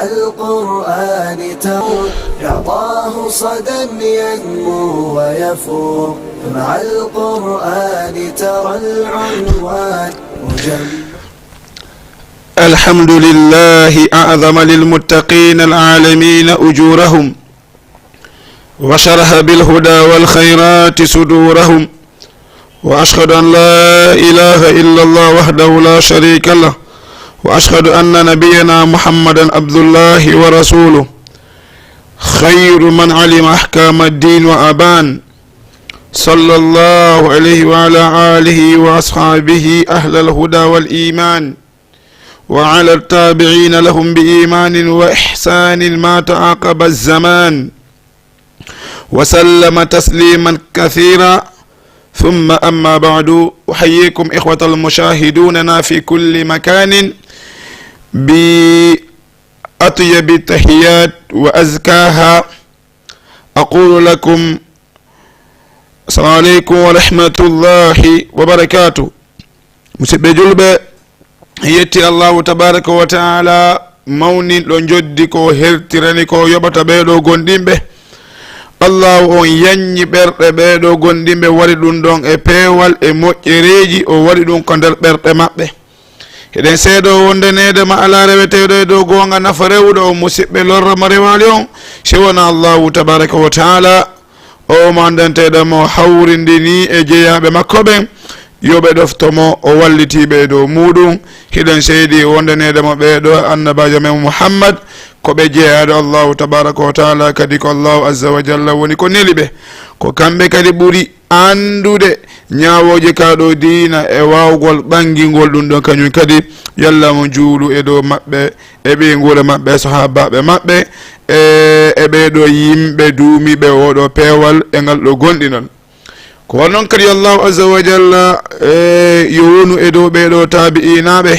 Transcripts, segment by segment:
القرآن تمر يعطاه صدى ينمو ويفور مع القرآن ترى العنوان الحمد لله أعظم للمتقين العالمين أجورهم وشرح بالهدى والخيرات صدورهم وأشهد أن لا إله إلا الله وحده لا شريك له وأشهد أن نبينا محمدا عبد الله ورسوله خير من علم أحكام الدين وأبان صلى الله عليه وعلى آله وأصحابه أهل الهدى والإيمان وعلى التابعين لهم بإيمان وإحسان ما تعاقب الزمان وسلم تسليما كثيرا ثم أما بعد أحييكم إخوة المشاهدوننا في كل مكان بأطيب التحيات وأزكاها أقول لكم السلام عليكم ورحمة الله وبركاته مسبب جلبة يتي الله تبارك وتعالى موني لنجدكو هرترانيكو يبتا بيدو غنديمبه Allah on yanyi ɓerɗe ɓeɗo gondimɓe waɗi ɗum ɗon e peewal e moƴƴereji o waɗi ɗum ko nder ɓerɗe maɓɓe eɗen seeɗo wondenede ma ala reweteɗo e dow gonga nafa rewɗo o musidɓe lorrama rewali on si wona allahu tabaraka wa taala o mandanteɗamo hawrindini e jeeyaɓe makko ɓen yoɓe ɗoftomo o wallitiɓe dow muɗum hiɗen seedi wondenedemo ɓeɗo annabajo men Mohamed ko ɓe jeeyaɗo allahu tabaraka wa taala kadi ko allahu azza wa jalla woni ko neli ɓe ko kamɓe kadi ɓuuri andude ñawoje kaɗo diina e wawgol ɓangingol ɗum ɗon kañum kadi yalla mo juulu e dow maɓɓe e ɓeygure maɓɓe sahabaɓe maɓɓe e ɓeɗo yimɓe duumiɓe oɗo peewal e ngal ɗo gonɗinol ko wonnoon kadi allahu azza wa jalla yo wonu e dow ɓeɗo tabi'inaɓe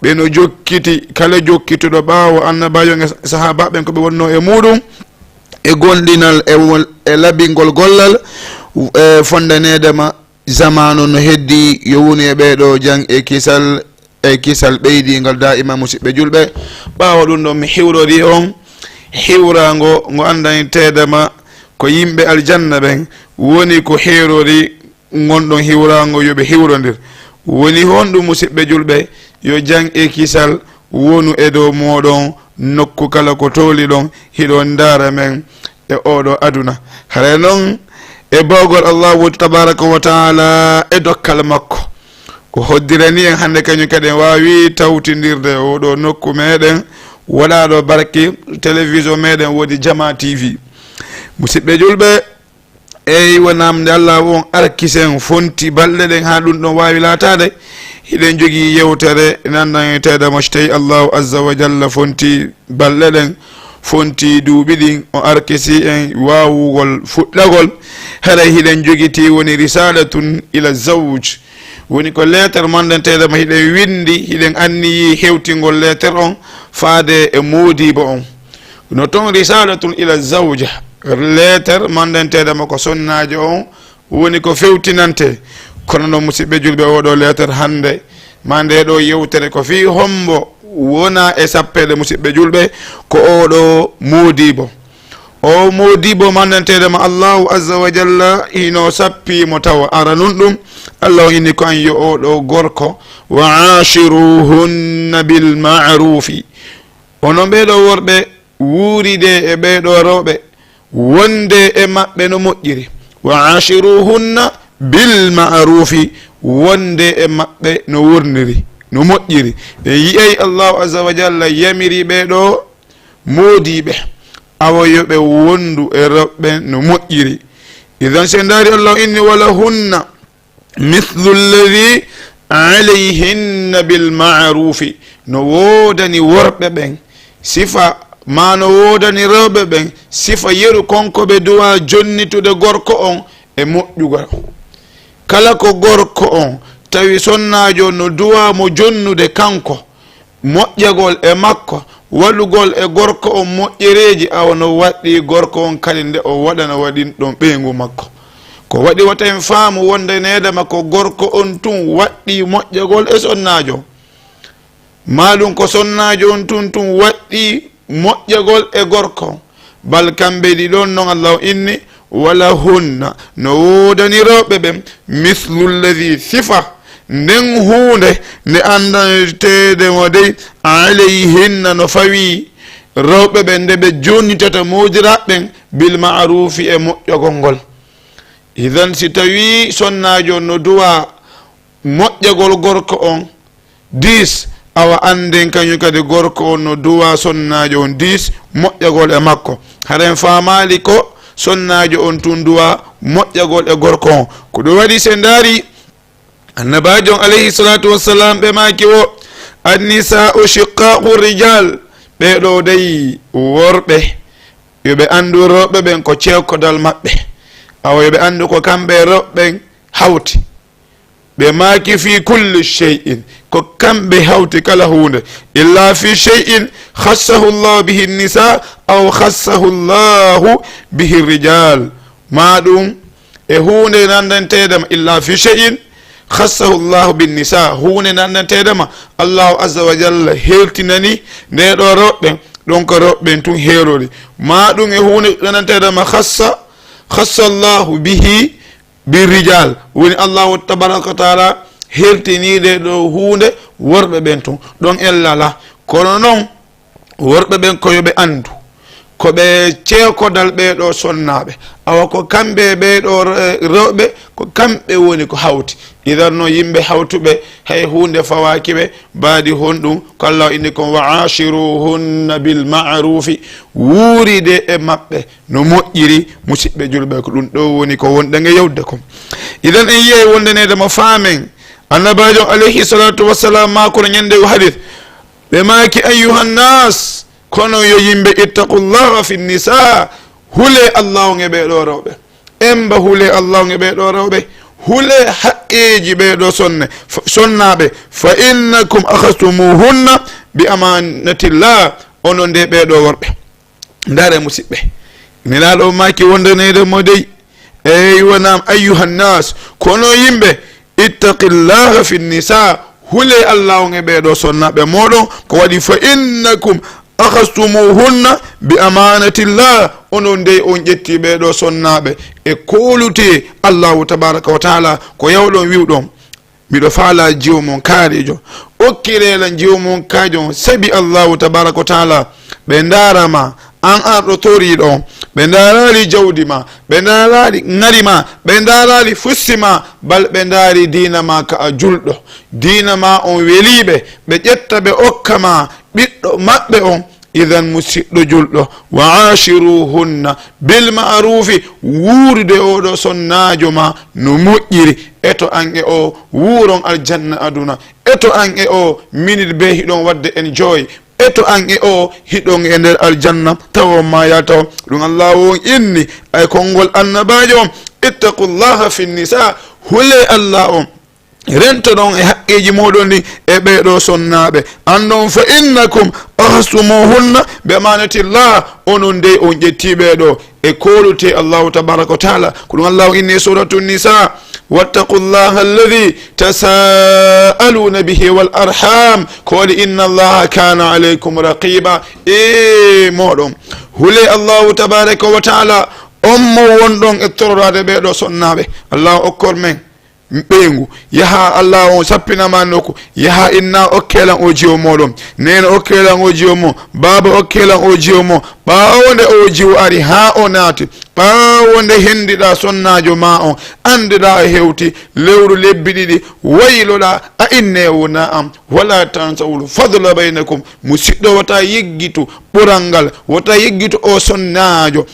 ɓeno jokkiti kala jokkituɗo ɓaawo annabajo e sahabaɓen ko ɓe wonno e muɗum e gonɗinal e labingol gollal e fondanedema zamanu no heddi yo woni e ɓeɗo jang e kisal ɓeydigal da'ima musidɓe julɓe ɓaawo ɗum ɗon mi hiwrori on hiwrago ngo andanitedema ko yimɓe aljanna ɓen woni ko heerori gonɗon hiwrago yoɓe hiwrodir woni honɗum musidɓe julɓe yo jang e kisal wonu e dow moɗon nokku kala ko toli ɗon hiɗon dara men e oɗo aduna hare noon e bawgol allahu tabaraka wa taala e dokkal makko ko hoddirani en hande kañum kadi en wawi tawtidirde oɗo nokku meɗen waɗaɗo barke télévision meɗen wodi Jama TV musidɓe julɓe eyi wonamde allah on arkisen fonti balɗe ɗen ha ɗum ɗon wawi latade hiɗen jogui yewtere nandanetede mo so tawi allahu azza wa jalla fonti balɗe ɗen fonti duuɓi ɗin o arkisi en wawugol fuɗɗagol haɗa hiɗen joguiti woni risalatun ila zawj woni ko lettere mandantede mo hiɗen windi hiɗen anniyi hewtingol lettere on faade e modibo on no toon risalatun ila zawja lettere mandantedema ko sonnajo on woni ko fewtinante kono noon musidɓe julɓe oɗo lettere hande ma nde ɗo yewtere ko fi hombo wona e sappede musidɓe julɓe ko oɗo modibo o modibo mandantedema allahu azza wa jalla hino sappimo tawa ara nun ɗum allah inni ko an yo oɗo gorko wa ashiruhunna bil ma'rufi onon ɓeɗo worɓe wuuride e ɓeɗo rewɓe wonde e maɓɓe no moƴƴiri wa ashiruhunna bil ma'rufi wonde e maɓɓe no wurniri no moƴƴiri e yiyey allahu azza wa jalla yamiri ɓeɗo moodiɓe awoyoɓe wondu e rewɓe no moƴƴiri idan sen daari allah inni wala hunna mithlu alladi alayhinna bil ma'rufi no wodani worɓe ɓen sifa ma no wodani rewɓe ɓen sifa yeru konko ɓe duwa jonnitude gorko on e moƴƴugol kala ko gorko on tawi sonnajo no duwa mo jonnude kanko moƴƴagol e makko waɗugol e gorko on moƴƴereji awa no waɗɗi gorko on kadi nde o waɗana waɗin ɗon ɓeygu makko ko waɗi wata en faamu wondenedema ko gorko on tun waɗɗi moƴƴagol e sonnajo maɗum ko sonnajo on tun waɗɗi moƴƴagol e gorko bal kamɓe ɗi ɗon noon allahu inni wala hunna no wodaniroɓe ɓen mislu lladi sifa nden hunde nde andatede mo dey alayhinna no fawi rewɓe ɓen nde ɓe jonnitata modiraɓɓen bil ma'rufi e moƴƴogol ngol idan si tawi sonnajo no duwa moƴƴagol gorko on 10 awa anden kañum kadi gorko on no duwa sonnajo on 10 moƴƴagol e makko haren famali ko sonnajo on tun duwa moƴƴagol e gorko on ko ɗum waɗi se ndaari annabajo alayhi salatu wassalam ɓe maki o annisa'u shiqqa'u rijal ɓeɗo dey worɓe yoɓe andu rewɓe ɓen ko cewkodal maɓɓe awa yoɓe andu ko kamɓe rewɓe hawti ɓe maki fi kulli shay'in ko kamɓe hawti kala hunde illa fi shay'in khassahu llahu bihi nisa aw khassahu llahu bihi rijal ma ɗum e hunde nandantedema illa fi shay'in khassahu llahu bin nisa hunde nandantedema allahu azza wa jalla heltinani nde ɗo rewɓe ɗon ko rewɓen tun heerori ma ɗum e hunde nandantedema khassa llahu bihi birijal woni allahu tabaraka wa taala heltinide ɗo hunde worɓe ɓen tun ɗon ellala kono noon worɓe ɓen ko yoɓe andu koɓe ceekodal ɓeɗo sonnaɓe awa ko kamɓe ɓeɗo rewɓe ko kamɓe woni ko hawti idan no yimɓe hawtuɓe hay hunde fawakiɓe baadi honɗum ko allah inni kon wa ashiruhunna bil ma'rufi wuuride e maɓɓe no moƴƴiri musidɓe julɓe ko ɗum ɗo woni ko wonɗe nge yewde ko idan en yiye wondenede mo faamen annabajo alayhi salatu wassalam makono ñande o hadith ɓe maki ayyuhannas kono yo yimɓe ittaqullaha fi nisa hule allahu nge ɓeɗo rewɓe emba hule allahu nge ɓeɗo rewɓe hule haqqeji ɓeɗo sonnaɓe fa innakum akhastumuhunna bi amanatillah onon nde ɓeɗo worɓe ndare musidɓe nelaɗo maki wondanede mo dey ey wonam ayyuhannas kono yimɓe ittaqillaha fi nisa hule allahu nge ɓeɗo sonnaɓe moɗon ko waɗi fa innakum akhastumuhunna bi amanatillah onon dey on ƴetti ɓeɗo sonnaɓe e kolute allahu tabaraka wa taala ko yawɗon wiwɗon miɗo faala jiwo mon kaarijo okkirela jiwo mon kaajo sabi allahu tabaraka wa taala ɓe darama an arɗo toriɗo ɓe darali jawdi ma ɓe darali ŋari ma ɓe darali fusti ma bal ɓe daari dina ma ka a julɗo dina ma on weliɓe ɓe ƴetta ɓe okka ma ɓiɗɗo maɓɓe on idan musidɗo julɗo wa ashiruhunna bil ma'rufi wuurde oɗo sonnajo ma no moƴƴiri eto an e o wuuron aljanna aduna eto an e o minute be hiɗon wadde enjoy eto an e o hiɗon e nder aljanna tawo ma ya taw ɗum allah on inni ay konngol annabajo on ittaqullaha fi nisa hule allah on rento ɗon e haqqeji moɗon ni e ɓeɗo sonnaɓe andon fa innakum akhastumuhunna bi amanatillah onon nde on ƴettiɓeɗo e kolute allahu tabaraka wa taala ko ɗum allahu inni suratu nisa wattaqullaha alladhi tasaaluna bihi wal arham ko waɗi inna allaha kana alaykum raqiba e moɗon hule allahu tabaraka wa taala on mo wonɗon e torrade ɓeɗo sonnaɓe allahu okkor men ɓeygu yaha allah on sappinama nokku yaha inna okkelan o jiwo moɗon nene okkelan o jiwo mo baba okkelan o jiwo mo ɓawonde o jiwo ari ha o naati ɓawonde hendiɗa sonnajo ma on andiɗa e hewti lewru lebbi ɗiɗi wayloɗa a inne wona am wala tansawul fadla baynakum musidɗo wata yeggitu ɓural ngal wata yeggitu o sonnajo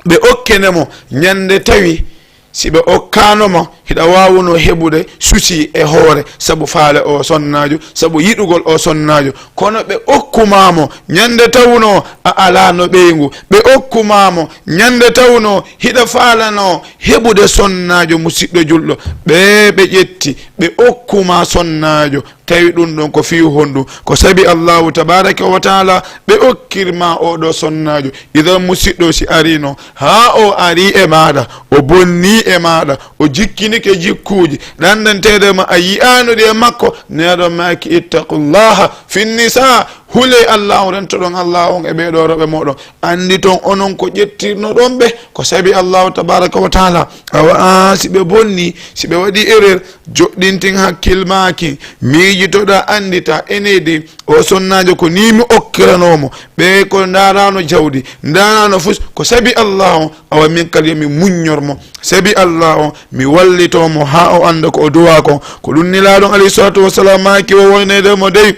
ɓe okkenemo ñande tawi si ɓe okkanoma hiɗa wawuno heɓude suusi e hoore saabu faale o sonnajo saabu yiɗugol o sonnajo kono ɓe okkumamo ñande tawno a alano ɓeygu ɓe okkumamo ñande tawno hiɗa faalano heɓude sonnajo musidɗo julɗo ɓe ƴetti ɓe okkuma sonnajo tawi ɗum ɗon ko fiu honɗum ko sabi allahu tabaraka wa taala ɓe okkirma oɗo sonnajo idan musidɗo si arino ha o ari e maɗa o bonni e maɗa o jikkinike jikkuji ɗandantedema a yi'anuɗi e makko neɗo maki ittaqullaha fi nisa hule Allah on rentoɗon Allah on e ɓeɗo roɓe moɗon andi ton onon ko ƴettirno ɗon ɓe ko sabi Allahu tabaraka wa taala awa si ɓe bonni si ɓe waɗi erreur joɗɗintin hakkil maki miijitoɗa andita enedi o sonnajo ko ni mi okkiranomo ɓe ko darano jawdi darano fus ko sabi Allah on awa min kadi mi muññormo sabi Allah on mi wallitomo ha o anda ko o duwa kon ko ɗum nilaɗon alayhi salatu wassalam maki o wonedemo dey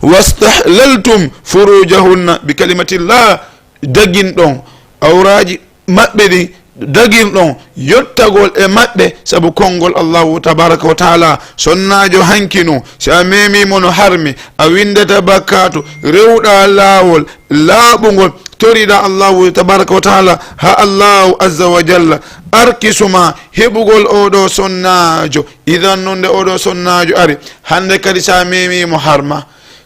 wastahlaltum furujahunna bi kalimatillah dagin ɗon awraji maɓɓe ɗi dagin ɗon yottagol e maɓɓe sabu konngol Allahu tabaraka wa taala sonnajo hankino si a memimo no harmi a windata bakkatu rewɗa laawol laaɓugol toriɗa Allahu tabaraka wa taala ha Allahu azza wa jalla arkisuma heɓugol oɗo sonnajo idan nonde oɗo sonnajo ari hande kadi sa memimo harma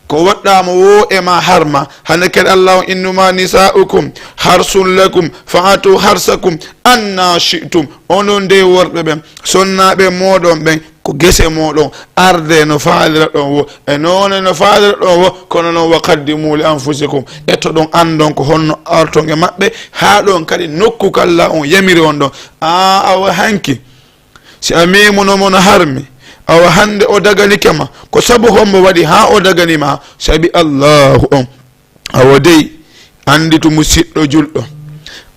ko waɗɗama wo e ma harma hande kadi Allah innuma nisa'ukum harsun lakum fa'atu harsakum anna shi'tum onon de worɓe ɓen sonnaɓe moɗon ɓen ko gese moɗon arde no faalira ɗon wo e noone no faalira ɗon wo kono noon wa qaddimu li anfusikum etto ɗon andon ko honno arton e maɓɓe ha ɗon kadi nokku kalla on yamiri on ɗon awa hanki si a memunomo no harmi awa hande o daganikema ko sabu hombo waɗi ha o daganima sabi Allahu on awa dey andi to musidɗo julɗo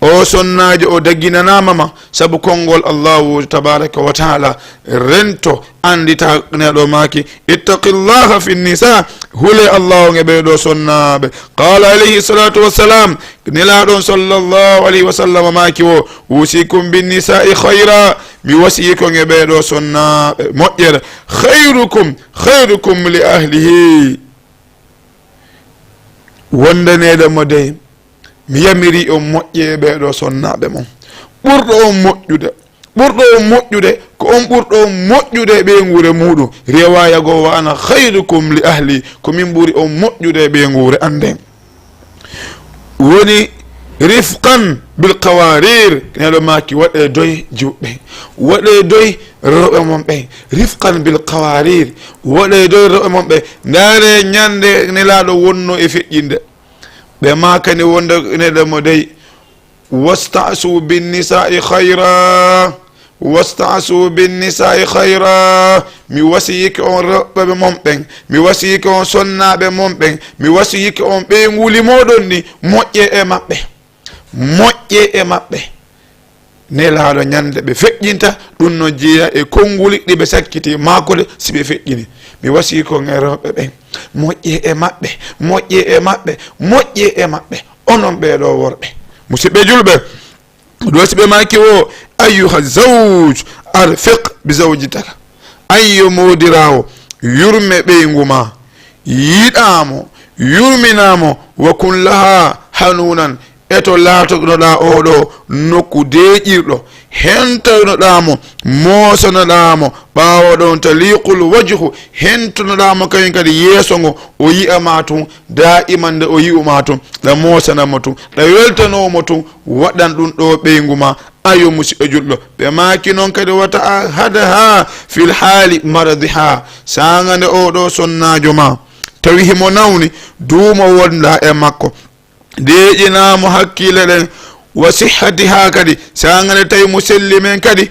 o sonnajo o daginanamama sabu konngol Allahu tabaraka wa taala rento andita neɗo maki ittaqillaha fi nisa hule Allahu e ɓeɗo sonnaɓe qala alayhi salatu wassalam nelaɗon sallallahu alayhi wa sallam maki o usikum bin nisa'i khayra mi wasiyi kon e ɓeɗo sonnaɓe moƴƴere khayrukum li ahlihi wondaneɗemo dey mi yamiri on moƴƴe ɓeɗo sonnaɓe mon ɓurɗo on moƴƴude ko on ɓurɗo on moƴƴude ɓe guure muɗum riwaya goo wa ana khayrukum li ahli ko min ɓuri on moƴƴude ɓe guure anden woni rifqan bil qawarir neɗo maki waɗe doy juɓɓe waɗe doy rewɓe mon ɓe rifqan bil qawarir waɗe doy rewɓe mon ɓe ndare ñande nelaɗo wonno e feƴƴinde ɓe makani wonde neɗemo dey wastasu bin nisa'i khayra mi wasiyike on rewɓe mon ɓen mi wasiyike on sonnaɓe mon ɓen mi wasiyike on ɓe nguli moɗon ni moƴƴe e maɓɓe nelaɗo ñande ɓe feƴƴinta ɗum no jeeya e konnguli ɗiɓe sakkiti makode si ɓe feƴƴini mi wasiyike on e rewɓe ɓen moƴƴe e maɓɓe onon ɓeɗo worɓe musidɓe julɓe ɗo si ɓe maki o ayyuha zawj arfiq bi zawjitaka ayyo modirawo yurme ɓeygu ma yiɗamo yurminamo wa kun laha hanunan eto laatonoɗa oɗo nokku deƴirɗo hentanoɗamo mosanoɗamo ɓawo ɗon taliqul wajhu hentonoɗamo kañum kadi yeeso ngo o yiyama tun daiman nde o yi'uma tun ɗa mosanamo tun ɗa weltanomo tun waɗan ɗum ɗo ɓeygu ma ayo musidɗo julɗo ɓe maki noon kadi wata hadaha fil haali maradiha sagande oɗo sonnajo ma tawi himo nawni duumo wonda e makko deƴinamo hakkille ɗen wa sihhatiha kadi sagande tawi mo selli men kadi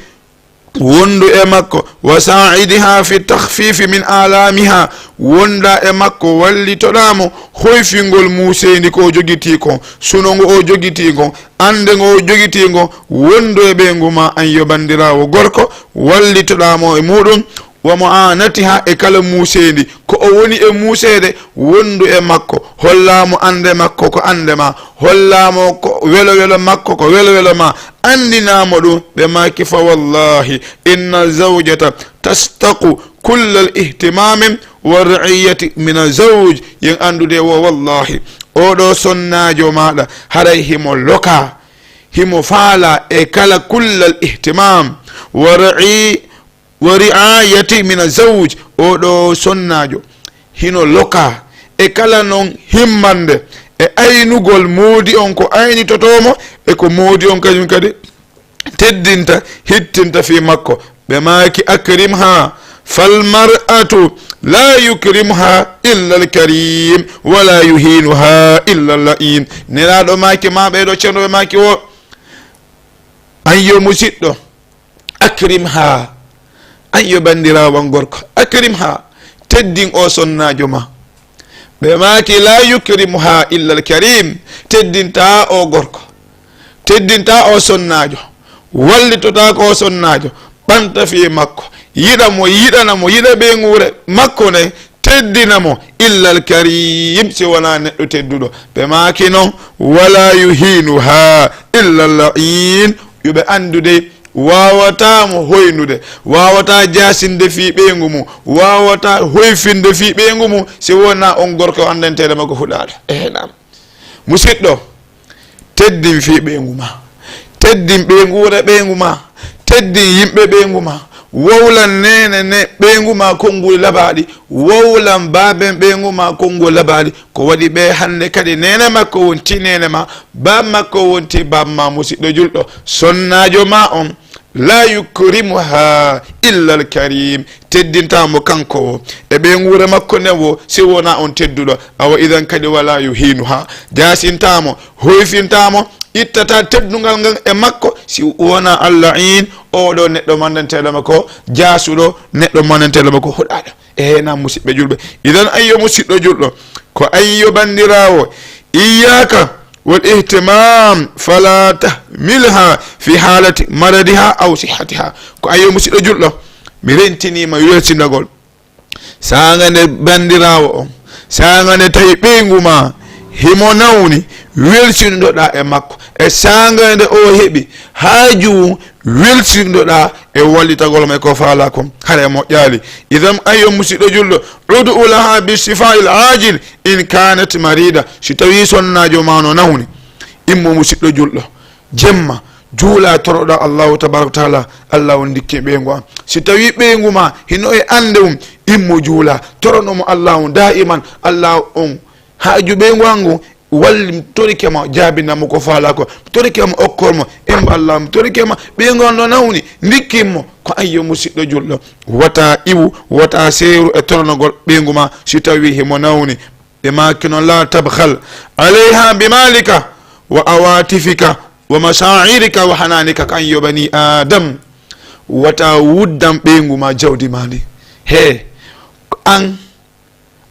wondu e makko wa sa'idiha fi takhfifi min alamiha wonda e makko wallitoɗamo hoyfingol musendi ko jogiti kon sunongo o jogiti kon ande ngo o jogiti kon wondu e ɓeygu ma an yobandirawo gorko wallitoɗamo e muɗum wa mu'anatiha e kala musendi ko o woni e musede wondu e makko hollamo ande makko ko ande ma hollamo ko welo makko ko welo ma andinamo ɗum ɓe maki fa wallahi inna zawjata tastaqu kull al ihtimami wa ra'iyati min azawj yen andude wo wallahi oɗo sonnajo maɗa haray himo loka himo faala e kala kull al ihtimam wa ri'ayati min azawj oɗo sonnajo hino loka e kala non himmande e aynugol moodi on ko aynitotomo e ko moodi on kañum kadi teddinta hittinta fi makko ɓe maki akrimha falmar'atu la yukrimuha illa alkarim wala yuhinuha illa alla'in. Nelaɗo maki ma ɓeɗo ceernoɓe maki o an yo musidɗo akrimha, an yo bandirawan gorko akrimha, teddin o sonnajo ma. ɓe maki la yukrimuha illa alkarim, teddinta o gorko, teddinta o sonnajo, wallitota ko sonnajo, ɓanta fiye makko, yiɗamo yiɗanamo, yiɗa ɓe ŋure makko ne, teddinamo illa alkarim, si wona neɗɗo tedduɗo. ɓe maki noon wala yuhinuha illa alla'in, yoɓe andude wawatamo hoynude, wawata jasinde fi ɓeygu mum, wawata hoyfinde fi ɓeygu mum si wona on gorko andantede makko huɗaɗo. Nam musidɗo, teddin fi ɓeygu ma, teddin ɓeygure ɓeygu ma, teddin yimɓe ɓeygu ma, wowlan nene ne ɓeygu ma konngol labaɗi, wowlan baben ɓeygu ma konngol labaɗi. ko waɗi ɓe hande kadi nene makko wonti nene ma, bab makko wonti bab ma. musidɗo julɗo, sonnajo ma on la yukrimuha illa alkarim, teddintamo kanko o e ɓeygure makko newo si wona on tedduɗo. awa idan kadi wala yuhinuha, jasintamo, hoyfintamo, ittata teddugal ngal e makko si wona allah'in, oɗo neɗɗo mandanteɗo makko jasuɗo, neɗɗo mandanteɗo makko huɗaɗo. Nam musidɓe julɓe, idan ayyo musidɗo julɗo, ko ayyo bandirawo, iyaka wal ihtimam fala tahmilha fi halati maradiha aw sihatiha. ko ayyo musidɗo julɗo, mi rentinima welsinagol, saga nde bandirawo on, saga nde tawi ɓeygu ma himo nawni, welsindoɗa e makko, e saga nde o heeɓi haaju welsindoɗa e wallitagol may ko faala kon hara moƴƴali. idan ayyo musidɗo julɗo, udu laha bisifa'il ajil in kanat marida, si tawi sonnajo ma no nawni, immo musidɗo julɗo jemma juula toroɗa allahu tabaraka wa taala, allah on dikki ɓeygu an. si tawi ɓeygu ma hino e ande mum, immo juula toronomo allah on daiman, allah on haaju ɓeygu an ngu walli torikema jaabinamo ko faala ko, torikema okkormo embo allah, torikema ɓeygu an no nawni dikkimmo. ko ayyo musidɗo julɗo, wata iwu, wata seeru e toronogol ɓeygu ma si tawi himo nawni. e maki noon la tabhal alayha bimalika wa awatifika wa mashairika wa hananika, kan yo bani adam, wata wuddan ɓeygu ma jawdi ma ndi. he an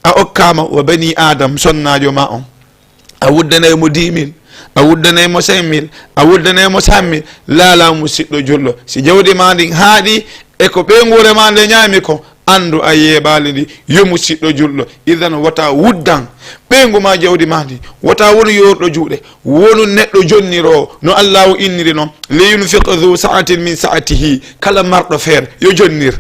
a okkama wa bani adam, sonnajo ma on, a wuddanaymo 10 000, a wuddanaymo 5 000, a wuddanaymo 100 000. laala musidɗo julɗo, si jawdi ma ndin haaɗi e ko ɓeygure ma nde ñaami ko, andu a yeeɓali ndi. yo musidɗo julɗo, idan wata wuddan ɓeygu ma jawdi ma ndi, wata wonu yorɗo juuɗe, wonu neɗɗo jonniro no allahu inniri noon, li yunfiq dhu sa'atin min sa'atihi, kala marɗo feere yo jonnir.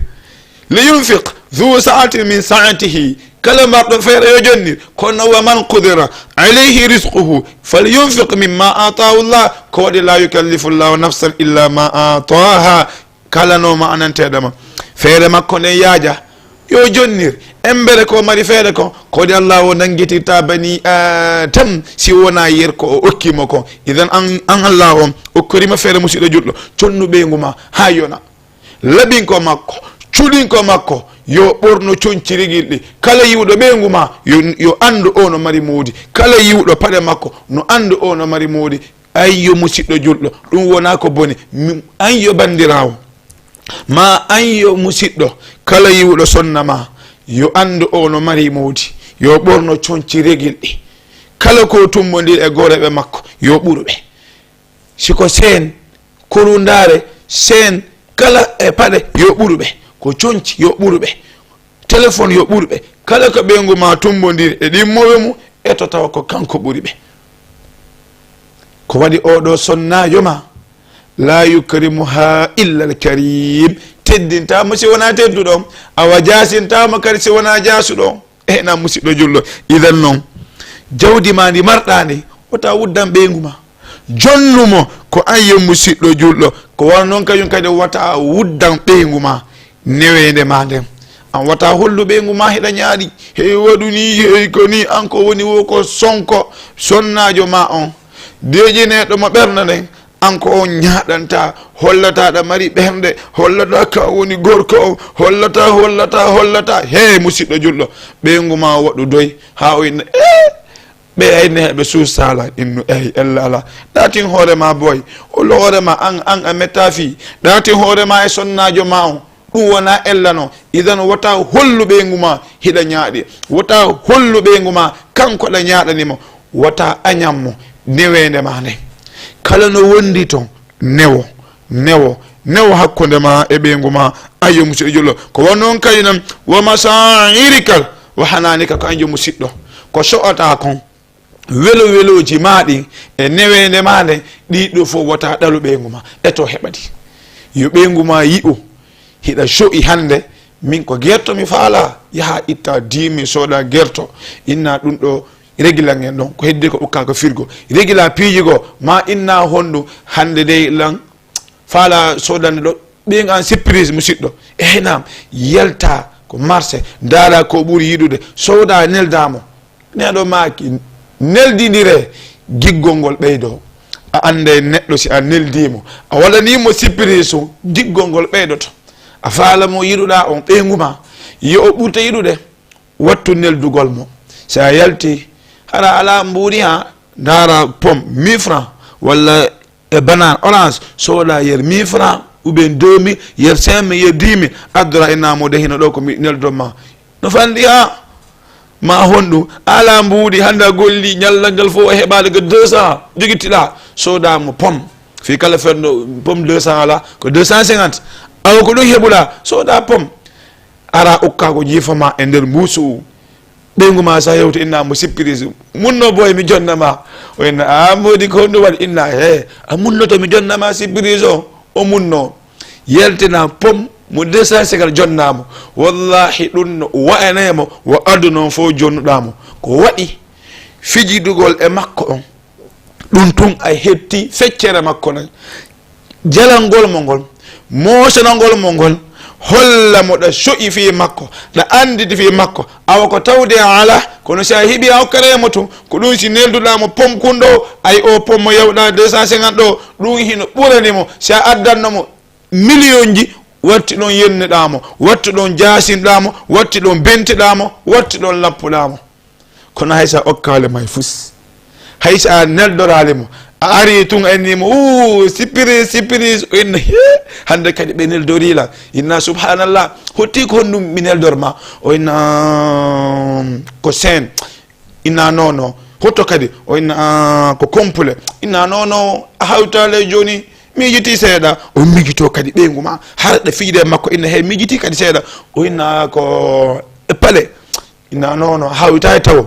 li yunfiq dhu sa'atin min sa'atihi, kala marɗo feere yo jonnir. kono wa man qudira alayhi rizquhu falyunfiq mimma atahu llah, ko waɗi la yukallifu llahu nafsan illa ma ataha. kala no ma ananteɗama feere makko nden yaaja yo jonnir, embere ko mari feere ko waɗi allah o nanguitirta bani adam si wona yer ko o okkimo ko. idan an allah on okkorima feere musidɗo julɗo, connu ɓeygu ma ha yona, laɓinko makko, cuɗinko makko, yo ɓorno conciriguil ɗi. kala yiwɗo ɓeygu ma yo andu o no mari moodi, kala yiwɗo paɗe makko no andu o no mari moodi. ayyo musidɗo julɗo, ɗum wona ko boni. an yo bandirawo ma, an yo musidɗo, kala yiwɗo sonna ma yo andu o no mari moodi, yo ɓorno conciriguil ɗi. kala ko tummodir e goreɓe makko yo ɓuruɓe, siko sen korundare sen kala e paɗe yo ɓuruɓe, ko conci yo ɓuruɓe, téléphone yo ɓuruɓe, kala ko ɓeygu ma tumbodiri e ɗimmoɓe mum e to tawa ko kanko ɓuri ɓe. ko waɗi oɗo sonnajo ma la yukrimuha illa alkarim, teddintamo si wona tedduɗo, awa jasintamo kadi si wona jasuɗo. na musidɗo julɗo, idan noon jawdi ma ndi marɗa ndi wota wuddan ɓeygu ma, jonnumo. ko ayyo musidɗo julɗo, ko wona noon kañum kadi wata wuddan ɓeygu ma newede ma nden. an wata hollu ɓeygu ma heɗa ñaaɗi, hey waɗuni hey ko ni, an ko woni wo ko sonko sonnajo ma on deƴineɗo mo ɓerna nden, anko on ñaɗanta hollataɗa mari ɓerde hollata ka woni gorko o hollata he musidɗo julɗo ɓeygu ma waɗu doy ha o inna ɓe ayne heɓe suusala innu eyi ella ala ɗatin hoorema boy olo hoorema an a metta fi ɗatin hoorema e sonnajo ma o ɗum wona ellano idan wota hollu ɓeygu ma hiɗa ñaaɗi wota hollu ɓeygu ma kanko ɗa ñaɗanimo wota añammo newede ma nde kala no wondi ton newo hakkude ma e ɓeygu ma ayyo musidɗo julɗo ko won noon kadi nan wa masairikal wa hananika ko anjo musidɗo ko so'ata kon weloji maɗi e newede ma nde ɗiɗo fof wota ɗalu ɓeygu ma eto heɓadi yo ɓeygu ma yi'u hiɗa so'i hande min ko gerto mi faala yaha itta dimi soɗa gerto inna ɗum ɗo régila en ɗon ko heddi ko ɓukka ko firgo régila piiji go ma inna hondu hande de lan faala sodande ɗo ɓen an surprise musidɗo nam yalta ko marché daara ko ɓuuri yiɗude sowda neldamo neɗo maki neldidire giggol ngol ɓeydo a ande neɗɗo si a neldimo a waɗanimo surprise o giggol ngol ɓeydoto a faala mo yiɗuɗa on ɓeygu ma yo o ɓurta yiɗude wattu neldugol mo sa yalti hara ala mbuuri ha daara pomme 1000 francs walla e banane orange sowoɗa yer 1000 francs ou bien 2000 yer 5000 yer 10 000 addora innamode hino ɗo ko mi neldon ma no fandi ha ma honɗum ala mbuuɗi hande a golli ñallal ngal fof o heɓade ko 200 jogittiɗa sodamo pomme fi kala fenno pomme 200 ala ko 250 awa ko ɗum heɓuɗa soda pomme ara ukka ko jiifama e nder mbuusu ɓeygu ma sa yewta inna mo surprise munno boy mi jonnama o inna a modi ko honɗum waɗi inna he a munnoto mi jonnama surprise o munno yeltina pomme mo 250 jonnamo wallahi ɗum no wa'anemo wo addu noon fof jonnuɗamo ko waɗi fijidugol e makko on ɗum tun a hetti feccere makko non jalangol mo ngol mosanangol mo ngol holla mo ɗa soƴi fi makko ɗa andidi fi makko awa ko tawde ala kono sa heeɓi a hokkaremo tun ko ɗum si nelduɗamo pomme kunɗo ay o pomme mo yewɗa 250 ɗo ɗum hino ɓuranimo sa addannomo million ji watti ɗon yenneɗamo watti ɗon jasinɗamo watti ɗon benteɗamo watti ɗon lappuɗamo kono haysa okkale may fus haysa neldoralemo a ari tun annimo surprise inna hande kadi ɓe neldorila inna subhanallah hotti ko honɗum mi neldorma o inna ko scène inna nono hotto kadi o inna ko complet inna nono a hawtale joni mijiti seeɗa o mijito kadi ɓeygu ma harɗa fiide makko inna he mijiti kadi seeɗa o inna ko pale inna nono hawtay taw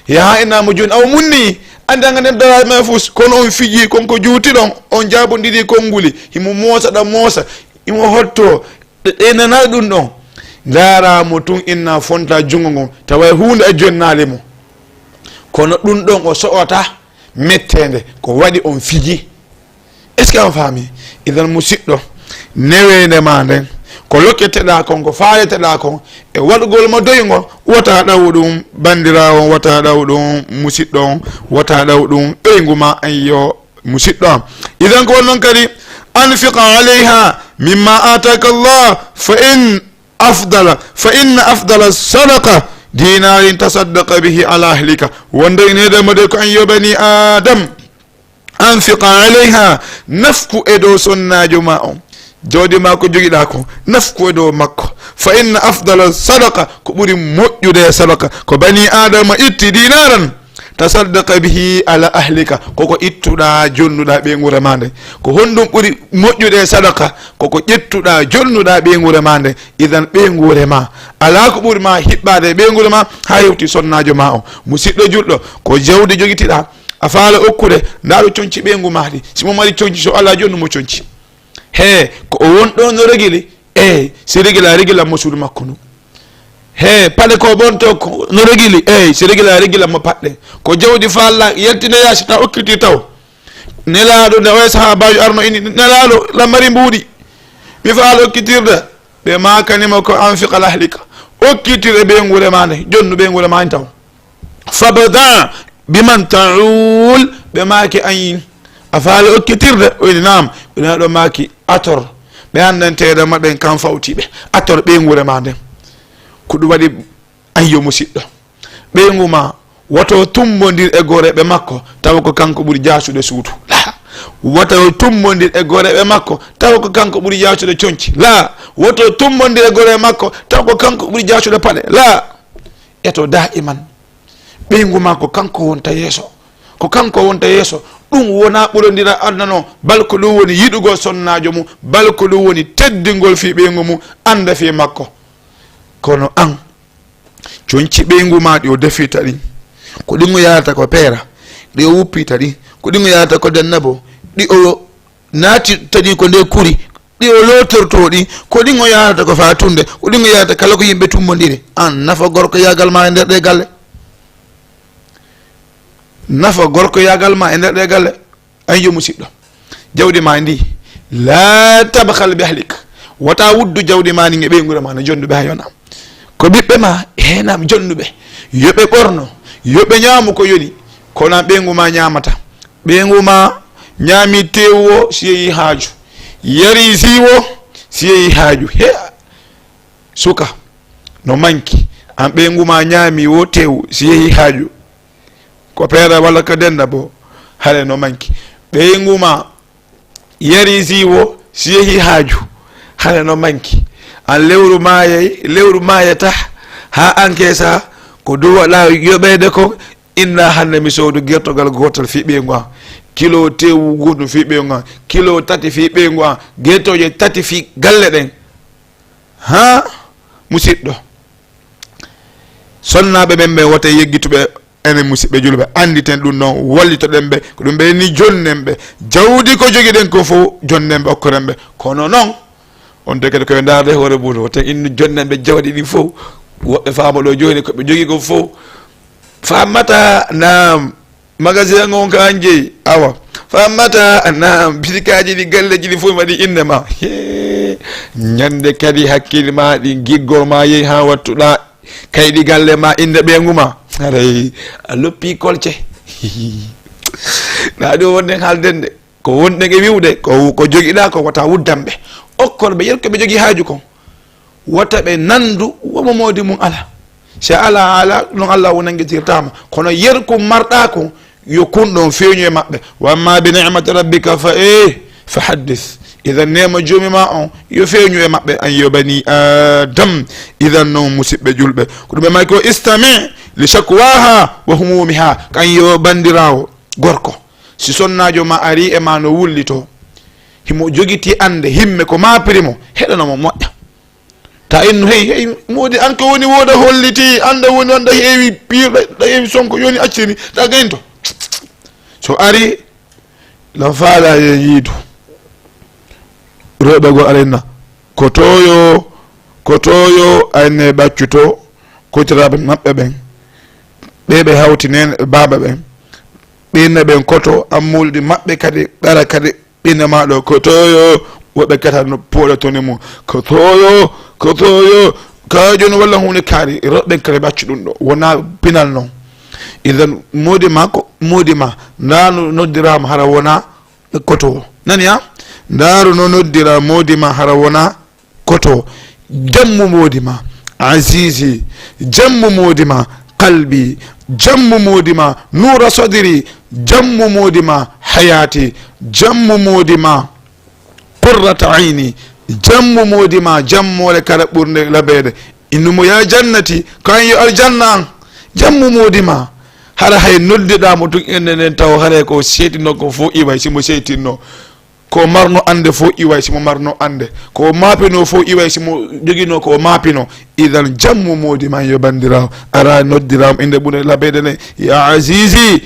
yaha innamo joni awa munni ande anga nden dorame fus kono on fiji konko juutiɗon on jabodiri konnguli himo moosaɗa moosa imo hotto ɗenana ɗum ɗon daramo tun inna fonta jungo ngon tawa hunde a jonnalimo kono ɗum ɗon o so'ota mettede ko waɗi on fiji est ce que on faami idan musidɗo newede ma nden ko lokketeɗa kon ko faaleteɗa kon e waɗugol mo doygol wota ɗaw ɗum bandirawo wota ɗaw ɗum musidɗo on wota ɗaw ɗum ɓeygu ma an yo musidɗo am idan ko wonnoon kadi anfiqa alayha mimma ataka llah fa inna afdala sadaqa dinarin tasaddaqa bihi ala ahlika wondeynede mode ko an yo bani adam anfiqa alayha nafku e dow sonnajo ma on jawdi ma ko jogiɗa ko nafku e dow makko fa inna afdala sadaqa ko ɓuuri moƴƴude sadaqa ko bani adama itti dinaran tasaddaqa bihi ala ahlika koko ittuɗa jonnuɗa ɓeygure ma nde ko honɗum ɓuuri moƴƴude sadaqa koko ƴettuɗa jonnuɗa ɓeygure ma nde idan ɓeygure ma ala ko ɓuuri ma hiɓɓade ɓeygure ma ha hewti sonnajo ma o musidɗo julɗo ko jawdi jogitiɗa a faala okkude ndaɗo coñci ɓeygu maɗi simo mari coñci so ala jonnumo coñci he ko o wonɗo no regili si regila mo suudu makko nu he paɗe ko bonto no regili si regila mo paɗɗe ko jawdi falla yaltine yaasi ta okkiti taw nelaɗo nde way sahabajo arno ini nelaɗo lamari mbuuɗi mi faala okkitirde ɓe makanima ko anfiqa lahlika okkitire ɓeygure ma nde jonnu ɓeygure ma ni taw fabda biman taul ɓe maake ayin afaale okkitirde o wiide nam ina ɗo maki ator ɓe andanteɗo maɓɓen kan fawtiɓe ator ɓeygure ma nden ko ɗum waɗi ayyo musidɗo ɓeygu ma woto tumbodir e goreɓe makko tawa ko kanko ɓuuri jasude suudu la woto tumbodir e goreɓe makko tawa ko kanko ɓuuri jasude coñci la woto tumbodir e goreɓe makko tawa ko kanko ɓuuri jasude paɗe la eto daiman ɓeygu ma ko kanko wonta yeeso ko kanko wonta yeeso ɗum wona ɓurodira adnano bal ko ɗum woni yiɗugol sonnajo mum bal ko ɗum woni teddingol fi ɓeygu mum anda fi makko kono an coñci ɓeygu ma ɗi o defita ɗin ko ɗin o yarata ko peera ɗi o wuppita ɗi ko ɗin o yarata ko dannabo ɗi o naatita ɗi ko nde kuri ɗi o lotorto ɗi ko ɗin o yarata ko fatunde ko ɗin o yarata kala ko yimɓe tummodiri an nafa gorko yagal ma e nder ɗe galle nafa gorko yagal ma e nder ɗe galle an yo musidɗo jawdi ma ndi la tabhal bi ahlik wata wuddu jawdi ma ni e ɓeygure ma no jonduɓe ha yona ko ɓiɓɓe ma henam jonduɓe yoɓe ɓorno yoɓe ñaamu ko yoni kono ɓeygu ma ñamata ɓeygu ma ñaami tewo si yeehi haaju yari siwo si yeehi haaju he suka no manki an ɓeygu ma ñaami wo tew si yeehi haaju ko peera walla ko denda bo hare no manki ɓeygu ma yari siwo si yeehi haaju hare no manki an lewru mayata ha ankesa ko dow waɗa yoɓede ko inna hande mi sowdu guertogal gotal fi ɓeygu an kilo tewu goɗɗum fi ɓeygu an kilo tati fi ɓeygu an guertoje tati fi galle ɗen ha musidɗo sonnaɓe ɓen ɓe wota yeggituɓe enen musidɓe julɓe anditen ɗum noon wallitoɗen ɓe ko ɗum ɓe ni jonnen ɓe jawdi ko jogui ɗen ko fo jonnen ɓe okkoren ɓe kono noon on de kadi koye darde hoore buuto woten innu jonnen ɓe jawɗi ɗi fof woɓɓe faama ɗo joni koɓe jogui ko fof fammata nam magasin on ka an jeeyi awa fammata nam bisikaji ɗi galleji ɗi fof waɗi inde ma ñande kadi hakkille ma ɗi giggol ma yeehi ha wattuɗa kayɗi galle ma inde ɓeygu ma aray a loppi kolce na ɗo wonɗen haalden de ko wonɗen e wiwde ko joguiɗa ko wata wuddanɓe okkorɓe yerko ɓe jogui haaju kon wata ɓe nandu womo modi mum ala si ala non Allah wonanguitirtama kono yerko marɗa ko yo kunɗon feeñu e maɓɓe wamma bi ni'mati rabbika fa haddis idan nema jomima on yo feeñu e maɓɓe an yo bani adam idan noon musidɓe julɓe ko ɗum ɓe may ko istami li shakwaha wa humumiha kan yo bandirawo gorko si sonnajo ma ari e ma no wullito himo jogiti ande himme ko mapirimo heɗanomo moƴƴa ta innu hey modi an ko woni woda holliti anda woni anda heewi piirɗa ɗa heewi sonko yoni accini ta gaynto so ari la faala ye yiidu rewɓe go arenna ko toyo ayne ɓaccuto kotiraɓe maɓɓe ɓen ɓeɓe hawti nen baaba ɓen ɓinne ɓen koto ammulɗi maɓɓe kadi ɓara kadi ɓinne maɗo ko toyo woɓɓe kata no pooɗa toni mum ko toyo kajo no walla hunde kaari roɓɓen kadi ɓaccu ɗum ɗo wona pinal noon idan modi ma ndano noddirama hara wona koto nani ha ndaaru no noddira modi ma hara wona koto jammu modi ma azizi jammu modi ma qalbi jammu modi ma nura sadiri jammu modi ma hayati jammu modi ma qurrata ayni jammu modi ma jammole kala ɓurde laɓede innumo ya jannati kan yo aljanna an jammu modi ma hara hay noddiɗamo tun inde nden taw hara ko seetinno ko fo iway simo seetinno ko marno ande fo iway simo marno ande ko mapino fo iway simo joguino ko mapino idan jammu modi ma yo bandirawo ara noddiramo inde ɓurde laɓede ne ya azizi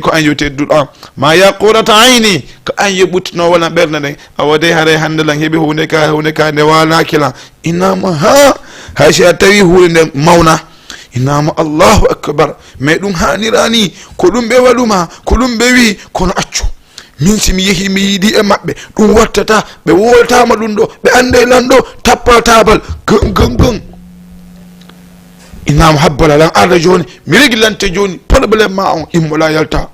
ko an yo tedduɗo ma yaqurata ayni ko an yo ɓuttino wona ɓerde nden awade haare hande lan heeɓi hunde ka nde walakila innama hay si a tawi hunde nden mawna innama allahu akbar mais ɗum hanirani ko ɗum ɓe waɗuma ko ɗum ɓe wi kono accu min simi yeehi mi yiiɗi e maɓɓe ɗum wattata ɓe woltama ɗum ɗo ɓe ande lan ɗo tappa tabal gong innama habbala lan arda joni mi regilante joni probléme ma on immola yalta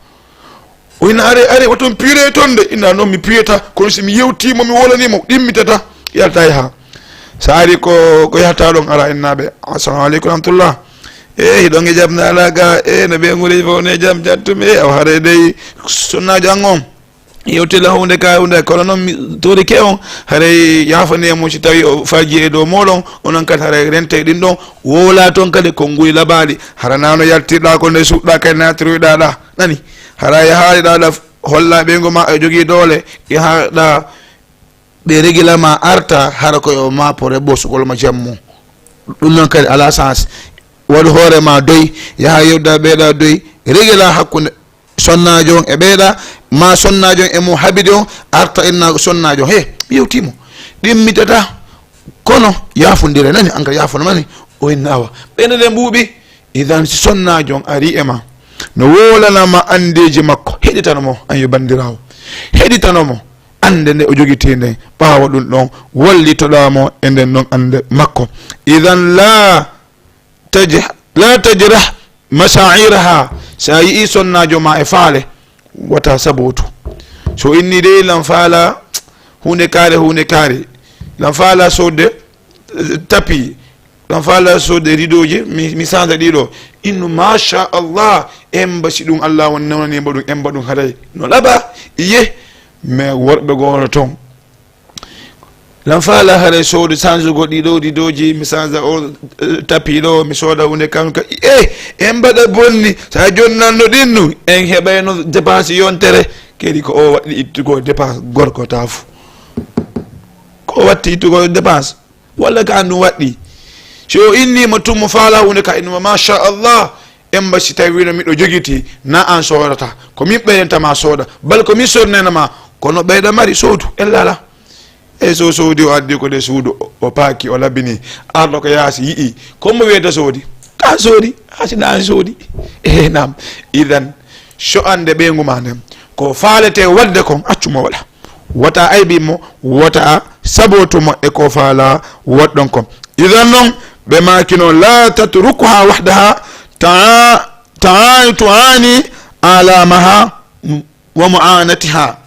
o ina are waton pire tonde ina non mi piyeta kono si mi yewtimo mi wolanimo ɗimmitata yalta yaha sa ari ko yahata ɗon ara ennaɓe assalamu aleykum rahmatullah hiɗon e jam nalaga no ɓe guri fo ne jam jattum o haare dey sonnajo an on yewtela hunde ka hunde kono noon mi tori ke on haray yafanemo si tawi o faji e dow moɗon onon kadi haray rente ɗin ɗon wola toon kadi ko nguy laɓaɗi hara nano yaltirɗa ko nde suɗɗa kadi natiroyɗa ɗa nani hara yahaɗa ɗa holla ɓeygo ma e jogui doole yahaɗa ɓe régilama arta hara koyo ma pour e ɓosugol ma jammu ɗum noon kadi ala sens waɗi hoorema doy yaha yewda ɓeeɗa doy régila hakkude sonnajo on e ɓeeɗa ma sonnajo on e mo habide on arta enna sonnajo he mi yewtimo ɗimmitata kono yafodire nani an ka yafono mani o enna awa ɓeyde nde mbuuɓi idan si sonnajo on ari e ma no wolanama andeji makko heɗitanomo an yo bandirawo heɗitanomo ande nde o joguiti nde ɓawa ɗum ɗon wallitoɗamo e nden noon ande makko idan la tajrah mashairaha sa yii sonnajo ma e faale wata sabotu so inni de lam faala hunde kaari lam faala sodde tapi lam faala sodde ridoji mi sanda ɗiɗo innu masha Allah embasi ɗum Allah won nonani mbaɗum emba ɗum haray no laɓa iye mais worɓe gono toon lam faala haray sode change-go ɗiɗo ridoji mi change o tapi ɗo mi sooda hunde kam ka en mbaɗa bonni sa jonnanno ɗinnu en heɓayno dépense yontere kedi ko o waɗi ittugo dépense gorko tafu ko watti ittugo dépense walla ka andum waɗɗi so innima tummo faala hunde ka innuma machallah emba si tawi wino miɗo joguiti na an sodata ko min ɓeydentama sooda bal ko min sodnenama kono ɓeyda mari sowdu ellala e so soodi o addi ko de suudu o paaki o labbini arɗo ko yaasi yii comme wiyeta soodi ka soodi hasina an soodi nam idan so ande ɓeygu ma nden ko faalete wadde kon accumo waɗa wata aybimo wata sabotumo e ko faala waɗɗon kon idan noon ɓe maki noon la tatrukuha wahdaha tuani alamaha wa mu'anatiha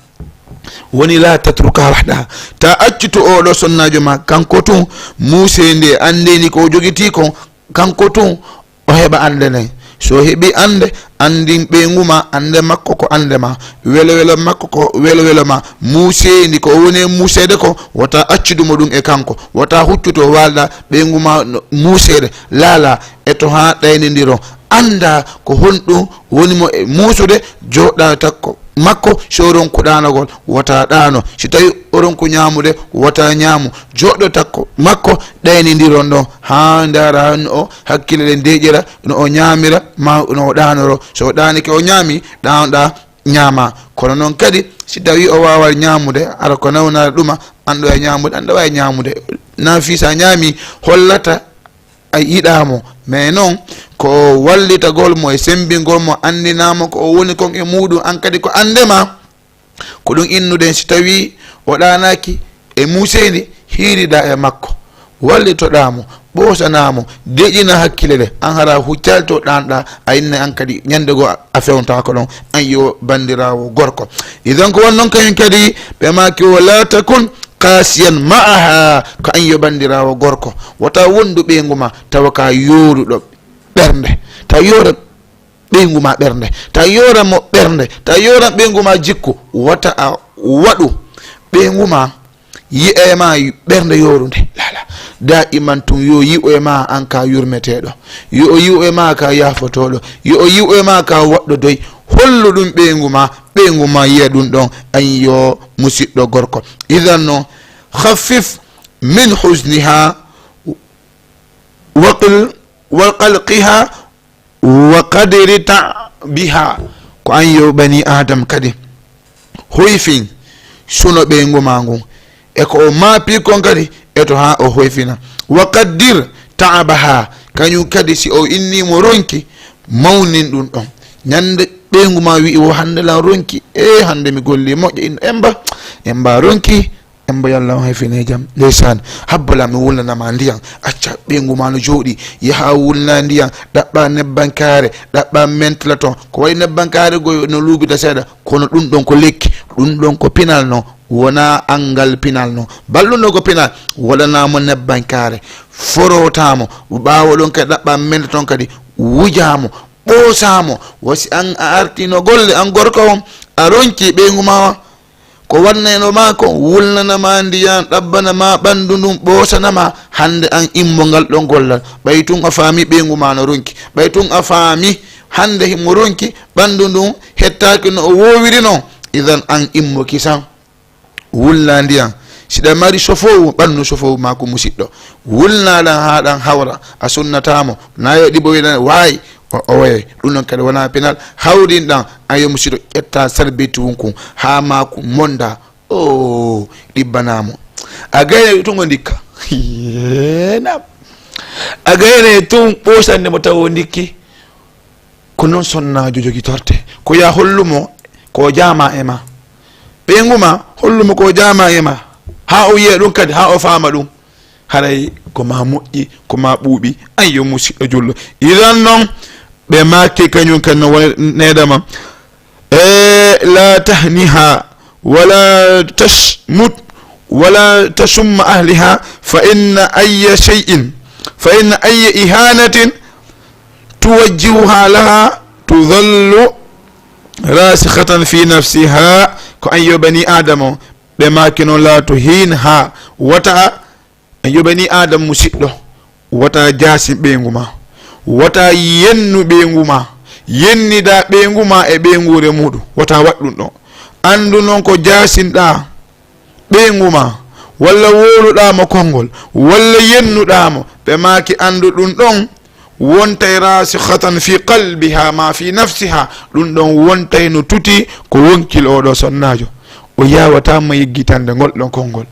woni la tatruka wahdaha ta accuto oɗo sonnajo ma kanko tun musende andeni ko jogiti kon kanko tun o heɓa ande nayi so heɓi ande andin ɓeyguma ande makko ko ande ma welowelo makko ko welowelo ma musedi ko woni musede ko wata accudumo ɗum e kanko wata huccuto walɗa ɓeyguma musede laala eto ha ɗaynidiro anda ko honɗum wonimo e musude joɗɗa takko makko so ronkuɗanagol wata ɗano si tawi o ronku ñamude wata ñaamu joɗɗo takko makko ɗaynidiron ɗon ha dara o hakkille ɗe deƴƴira no o ñamira ma no o ɗanoro so ɗanike o ñaami ɗanoɗa ñaama kono noon kadi si tawi o wawa ñamude ara ko nawnare ɗuma anɗo e ñamude anɗa wawi ñamude na fi sa ñaami hollata a yiɗamo mais noon ko wallitagol mo e sembingol mo andinama ko o woni kon e muɗum an kadi ko andema ko ɗum innude si tawi o ɗanaki e museni hiiriɗa e makko wallitoɗamo ɓosanamo deƴƴina hakkille ɗe an hara huccalto ɗanɗa a inne an kadi ñandego a fewnta ko ɗon an yo bandirawo gorko idan ko won noon kañum kadi ɓe maki o la takun kasiyan ma'aha ko an yo bandirawo gorko wata wondu ɓeyguma tawa ka yoruɗo ɓernde ta yora ɓeyguma ɓernde ta yoramo ɓernde ta yoran ɓeyguma jikku wata a waɗu ɓeyguma yi'ema ɓernde yorude lala da iman tum yo yi'o e ma an ka yurmeteɗo yo o yi'o e ma ka yafotoɗo yo o yi'o e ma ka waɗɗo doy hollu ɗum ɓeyguma yiya ɗum ɗon an yo musidɗo gorko idan no khaffif min husniha wa qalqiha wa qadri biha ko an yo bani adam kadi hoyfin suno ɓeyguma ngun e ko o maapi kon kadi eto ha o hoyfina wa qaddir ta'abaha kañum kadi si o innimo ronki mawnin ɗum ɗon ñande ɓeyguma wi o hande lan ronki hande mi golli moƴƴo inno emba ronki embo yalla hay fini jam lesan habbala mi wulna na mandiyan acca be ngumano jodi ya wulna ndiyan dabba ne bankare dabba mentlaton ko way ne bankare go no lubita seda kono dum don ko lekki dum don ko pinal no wona angal pinal no ballu no ko pinal wala na mo ne bankare forotamo bawo don ka dabba mentlaton kadi wujamo ɓoosamo wasi an a artino golle an gorko on a ronki ɓe ngumawa ko wanneno ma ko wulnanama ndiyan ɗabbanama ɓandu ndum ɓoosanama hande an immongal ɗon gollal ɓay tun a faami ɓe ngumano ronki ɓay tun a faami hande himo ronki ɓandu ndum hettaki no o wowiri non idan an immo kisan wulna ndiyan siɗa mari sofowu ɓandu sofowu mako musidɗo wulnaɗan haɗan hawra a sunnatamo nayo ɗiɓo wiɗan wayi o waye ɗum noon kadi wona pinal hawrin ɗan ayo musiɗo ƴetta sarbeti wonko ha mako monda o ɗibbanamo a gayne tungo dikka nam a gayne tun ɓosande mo taw o dikki ko noon sonnajo jogi torte ko ya hollumo ko jama e ma ɓenguma hollumo ko jama e ma ha o yiya ɗum kadi ha o fama ɗum haray koma moƴƴi koma ɓuuɓi ayo musiɗɗo jullo iran noon ɓe maki kañum kan no nedama la tahniha wala tashmut wala tasumma ahliha fa inna ayya shay'in fa inna ayya ihanatin tuwajjihuha laha tudhallu rasikhatan fi nafsiha ko ayyo bani adamo ɓe maki noon la tuhinha wata ayyo bani adam musidɗo wata jasi ɓenguma wata yennu ɓenguma yennida ɓenguma e ɓengure muɗum wata waɗɗum ɗo andu noon ko jasinɗa ɓenguma walla woluɗamo konngol walla yennuɗamo ɓe maki andu ɗum ɗon wontay rasikhatan fi qalbiha ma fi nafsiha ɗum ɗon wontay no tuti ko wonkil oɗo sonnajo o yawatama yeggitande ngol ɗon konngol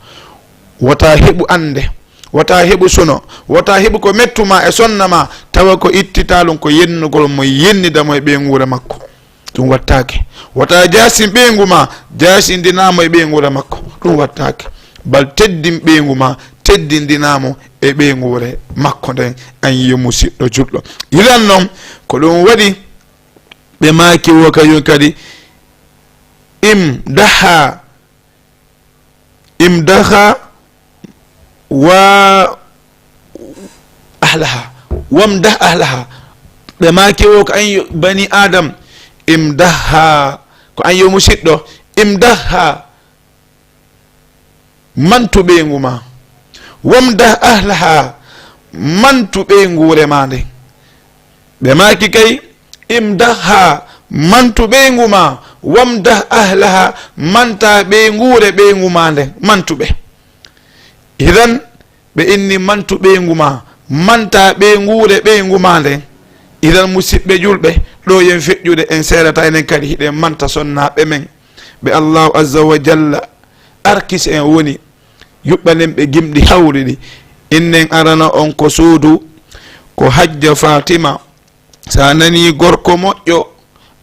wata heɓu ande wata heɓu sono wata heɓu ko mettuma e sonnama tawa ko ittitalum ko yennugol mo yennidamo e ɓengure makko ɗum wattake wata jasin ɓenguma jasindinamo e ɓengure makko ɗum wattake bal teddin ɓenguma teddindinamo e ɓengure makko nden an yiya musidɗo juɗɗo yilan noon ko ɗum waɗi ɓe maki wo kañum kadi imdaha wa ahlaha wamdah ahlaha ɓe maki wo ko an bani adam imdaha ko an yo musidɗo imdaha mantu ɓenguma wamdah ahlaha mantu ɓengure ma nde ɓe maki kay imdaha mantu ɓenguma wamdah ahlaha manta ɓengure ɓenguma nde mantuɓe idan ɓe inni mantu ɓenguma manta ɓengure ɓenguma nde idan musidɓe julɓe ɗo yen feƴƴude en seedata enen kadi hiɗen manta sonnaɓe men ɓe allahu azza wa jalla arkis en woni yuɓɓanen ɓe gimɗi hawriɗi innen arana on ko suudu ko hajja fatima sa nani gorko moƴƴo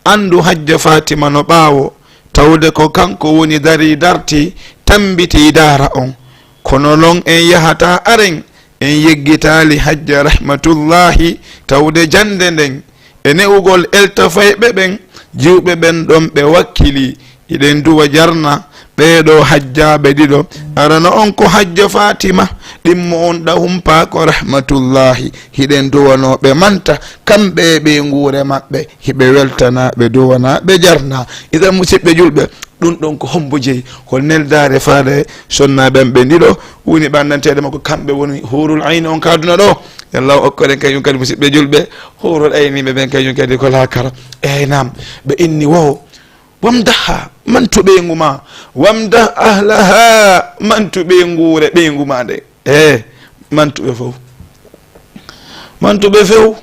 andu hajja fatima no ɓaawo tawde ko kanko woni dari darti tambiti dara on kono noon en yahata aren en yeggitali hajja rahmatullahi tawde jande nden e ne'ugol eltafayɓe ɓen jiwɓe ɓen ɗon ɓe wakkili iɗen duwa jarna ɓeɗo hajjaɓe ɗiɗo arana on ko hajja fatima ɗimmo on ɗa humpa ko rahmatullahi hiɗen duwanoɓe manta kamɓe ɓe nguure maɓɓe hiɓe weltanaɓe duwanaɓe jarna idan musidɓe julɓe ɗum ɗon ko hombo jeeyi ko neldare faade sonnaɓen ɓe ɗiɗo woni ɓandantede makko kamɓe woni hurul ayni on kaduna ɗo yallahu okkoɗen kañum kadi musidɓe julɓe hurul ayniɓe ɓen kañum kadi ko lakara nam ɓe inni wo wamdaha mantu ɓenguma wamdah ahlaha mantu ɓengure ɓenguma nde mantuɓe fof mantuɓe few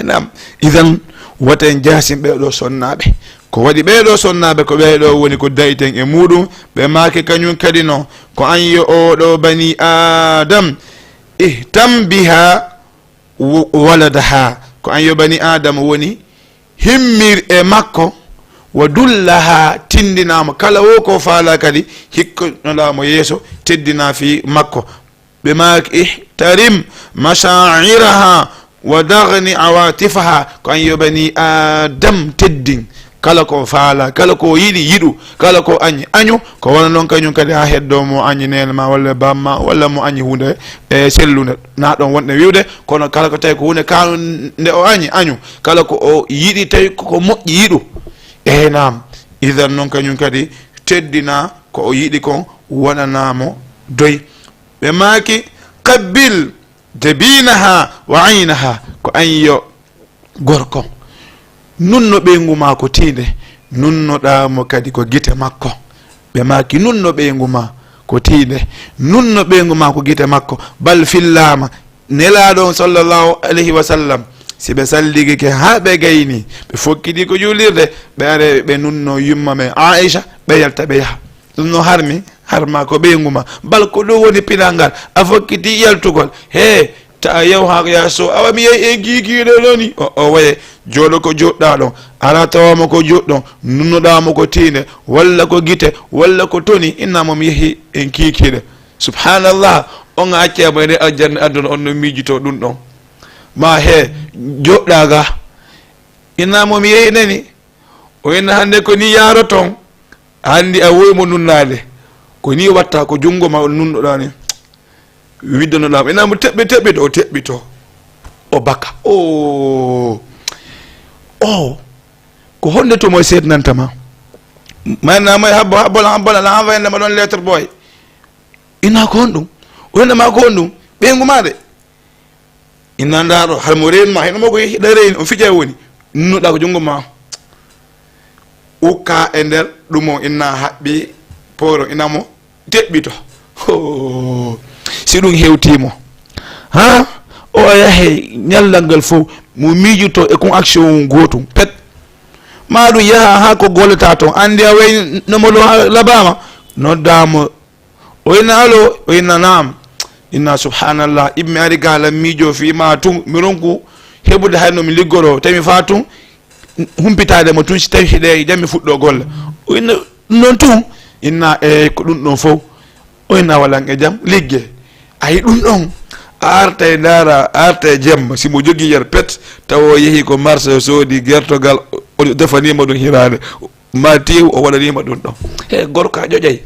nam idan woten jasin ɓeɗo sonnaɓe ko waɗi ɓeɗo sonnaɓe ko ɓeɗo woni ko dayten e muɗum ɓe make kañum kadi no ko an yo oɗo bani adam ihtam biha waladaha ko an yo bani adam woni himmir e makko wa dullaha tindinama kala wo ko faala kadi hikkonoɗamo yeeso teddina fi makko ɓe maaki ihtarim mashairaha wa dagni awatifaha ko an yo bani adam teddin kala ko faala kala ko yiɗi yiɗu kala ko añi añu ko wona noon kañum kadi ha heddo mo añi nene ma walla bamma walla mo añi hunde e sellude na ɗon wonɗe wiwde kono kala ko tawi ko hunde kanu nde o añi añu kala ko o yiɗi tawi ko moƴƴi yiɗu nam idan noon kañum kadi teddina ko o yiɗi kon wonanamo doy ɓe maaki qabbil jabinaha wa aynaha ko anyo gorko nunno ɓeygu ma ko tiinde nunnoɗamo kadi ko gite makko ɓe maaki nunno ɓeygu ma ko tiinde nunno ɓeygu ma ko gite makko bal fillama nelaɗon sallllahu alayhi wa sallam si ɓe salligi ke ha ɓe gayni ɓe fokkidi ko juulirde ɓe are ɓe nunno yumma men aicha ɓe yalta ɓe yaha ɗum no harmi harma ko ɓeygu ma bal ko ɗo woni pinal ngal a fokkiti yaltugol he ta yew ha yaso awa mi yeyi e gigiɗo ɗoni o waye jooɗo ko joɗɗa ɗon ala tawama ko joɗɗon nunnoɗamo ko tiinde walla ko guite walla ko toni innamo mi yeehi en kikiɗe subhanallah on accemo ene aljanna aduna on no miijito ɗum ɗon ma he joɗɗa ga innamo mi yeehi nani o inna hande ko ni yaro ton handi a woymo nunnade ko ni watta ko jungo ma nunnoɗa ni widdanoɗamo innamo teɓɓito o teɓɓito o baka ko honde to moy setnantama mannamoy habbola ha wayndema ɗon lettre boy inna ko honɗum o wendema ko honɗum ɓeygu ma de inna ndaɗo harmo renma henomo ko hiɗa reyni on fija woni nunnuɗa ko jungo ma ukka e nder ɗumo inna haɓɓi poro inamo teɓɓito si ɗum hewtimo ha o yahe ñallal ngal fof mo miijuto e kon action gotum pet maɗum yaha ha ko golleta toon andi a way nomo ɗo labama noddamo o inna alo o inna nam inna subhanallah iɓe ari gala miijo fima tun miron ko heɓude hayno mi liggoro tawi fa tun humpitade mo tun si tawi hiɗe jammi fuɗɗo golle o inna noon tun inna e ko ɗum ɗon fof o inna walan e jaam ligge ayi ɗum ɗon arta e dara arta e jemma simo jogui yer pet tawa yeehi ko marché soodi gertogal o defanima ɗum hirade ma tew o waɗanima ɗum ɗon he gorko a ƴoƴay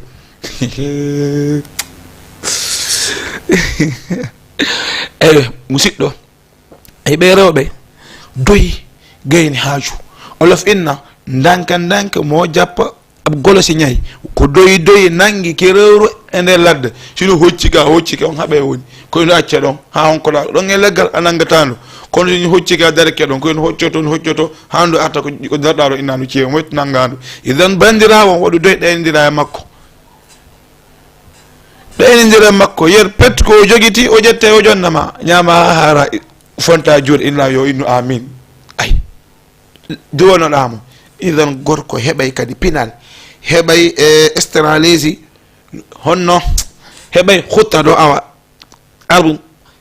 eyi musidɗo ay ɓe rewɓe doyi gayni haaju olof inna danka danka mo jappa golosi ñayi ko doyi nangi ke rewru e nder ladde sino hoccika on haaɓe woni koyno acca ɗon ha honkoɗa ɗon e leggal a nangatando kono ni hoccika dareke ɗon koyno hoccoto handu arta ko darɗa ɗo innanu ceewa moyto nangandu idan bandirawo waɗu doyi ɗenidira e makko ɗenidira makko yer pet ko jogiti o jette o jonnama ñama ha hara fonta juuɗe inna yo innu amin ay duwonoɗamo idan gorko heɓay kadi pinal heɓay stratégie honno heɓay hutta ɗo awa arbu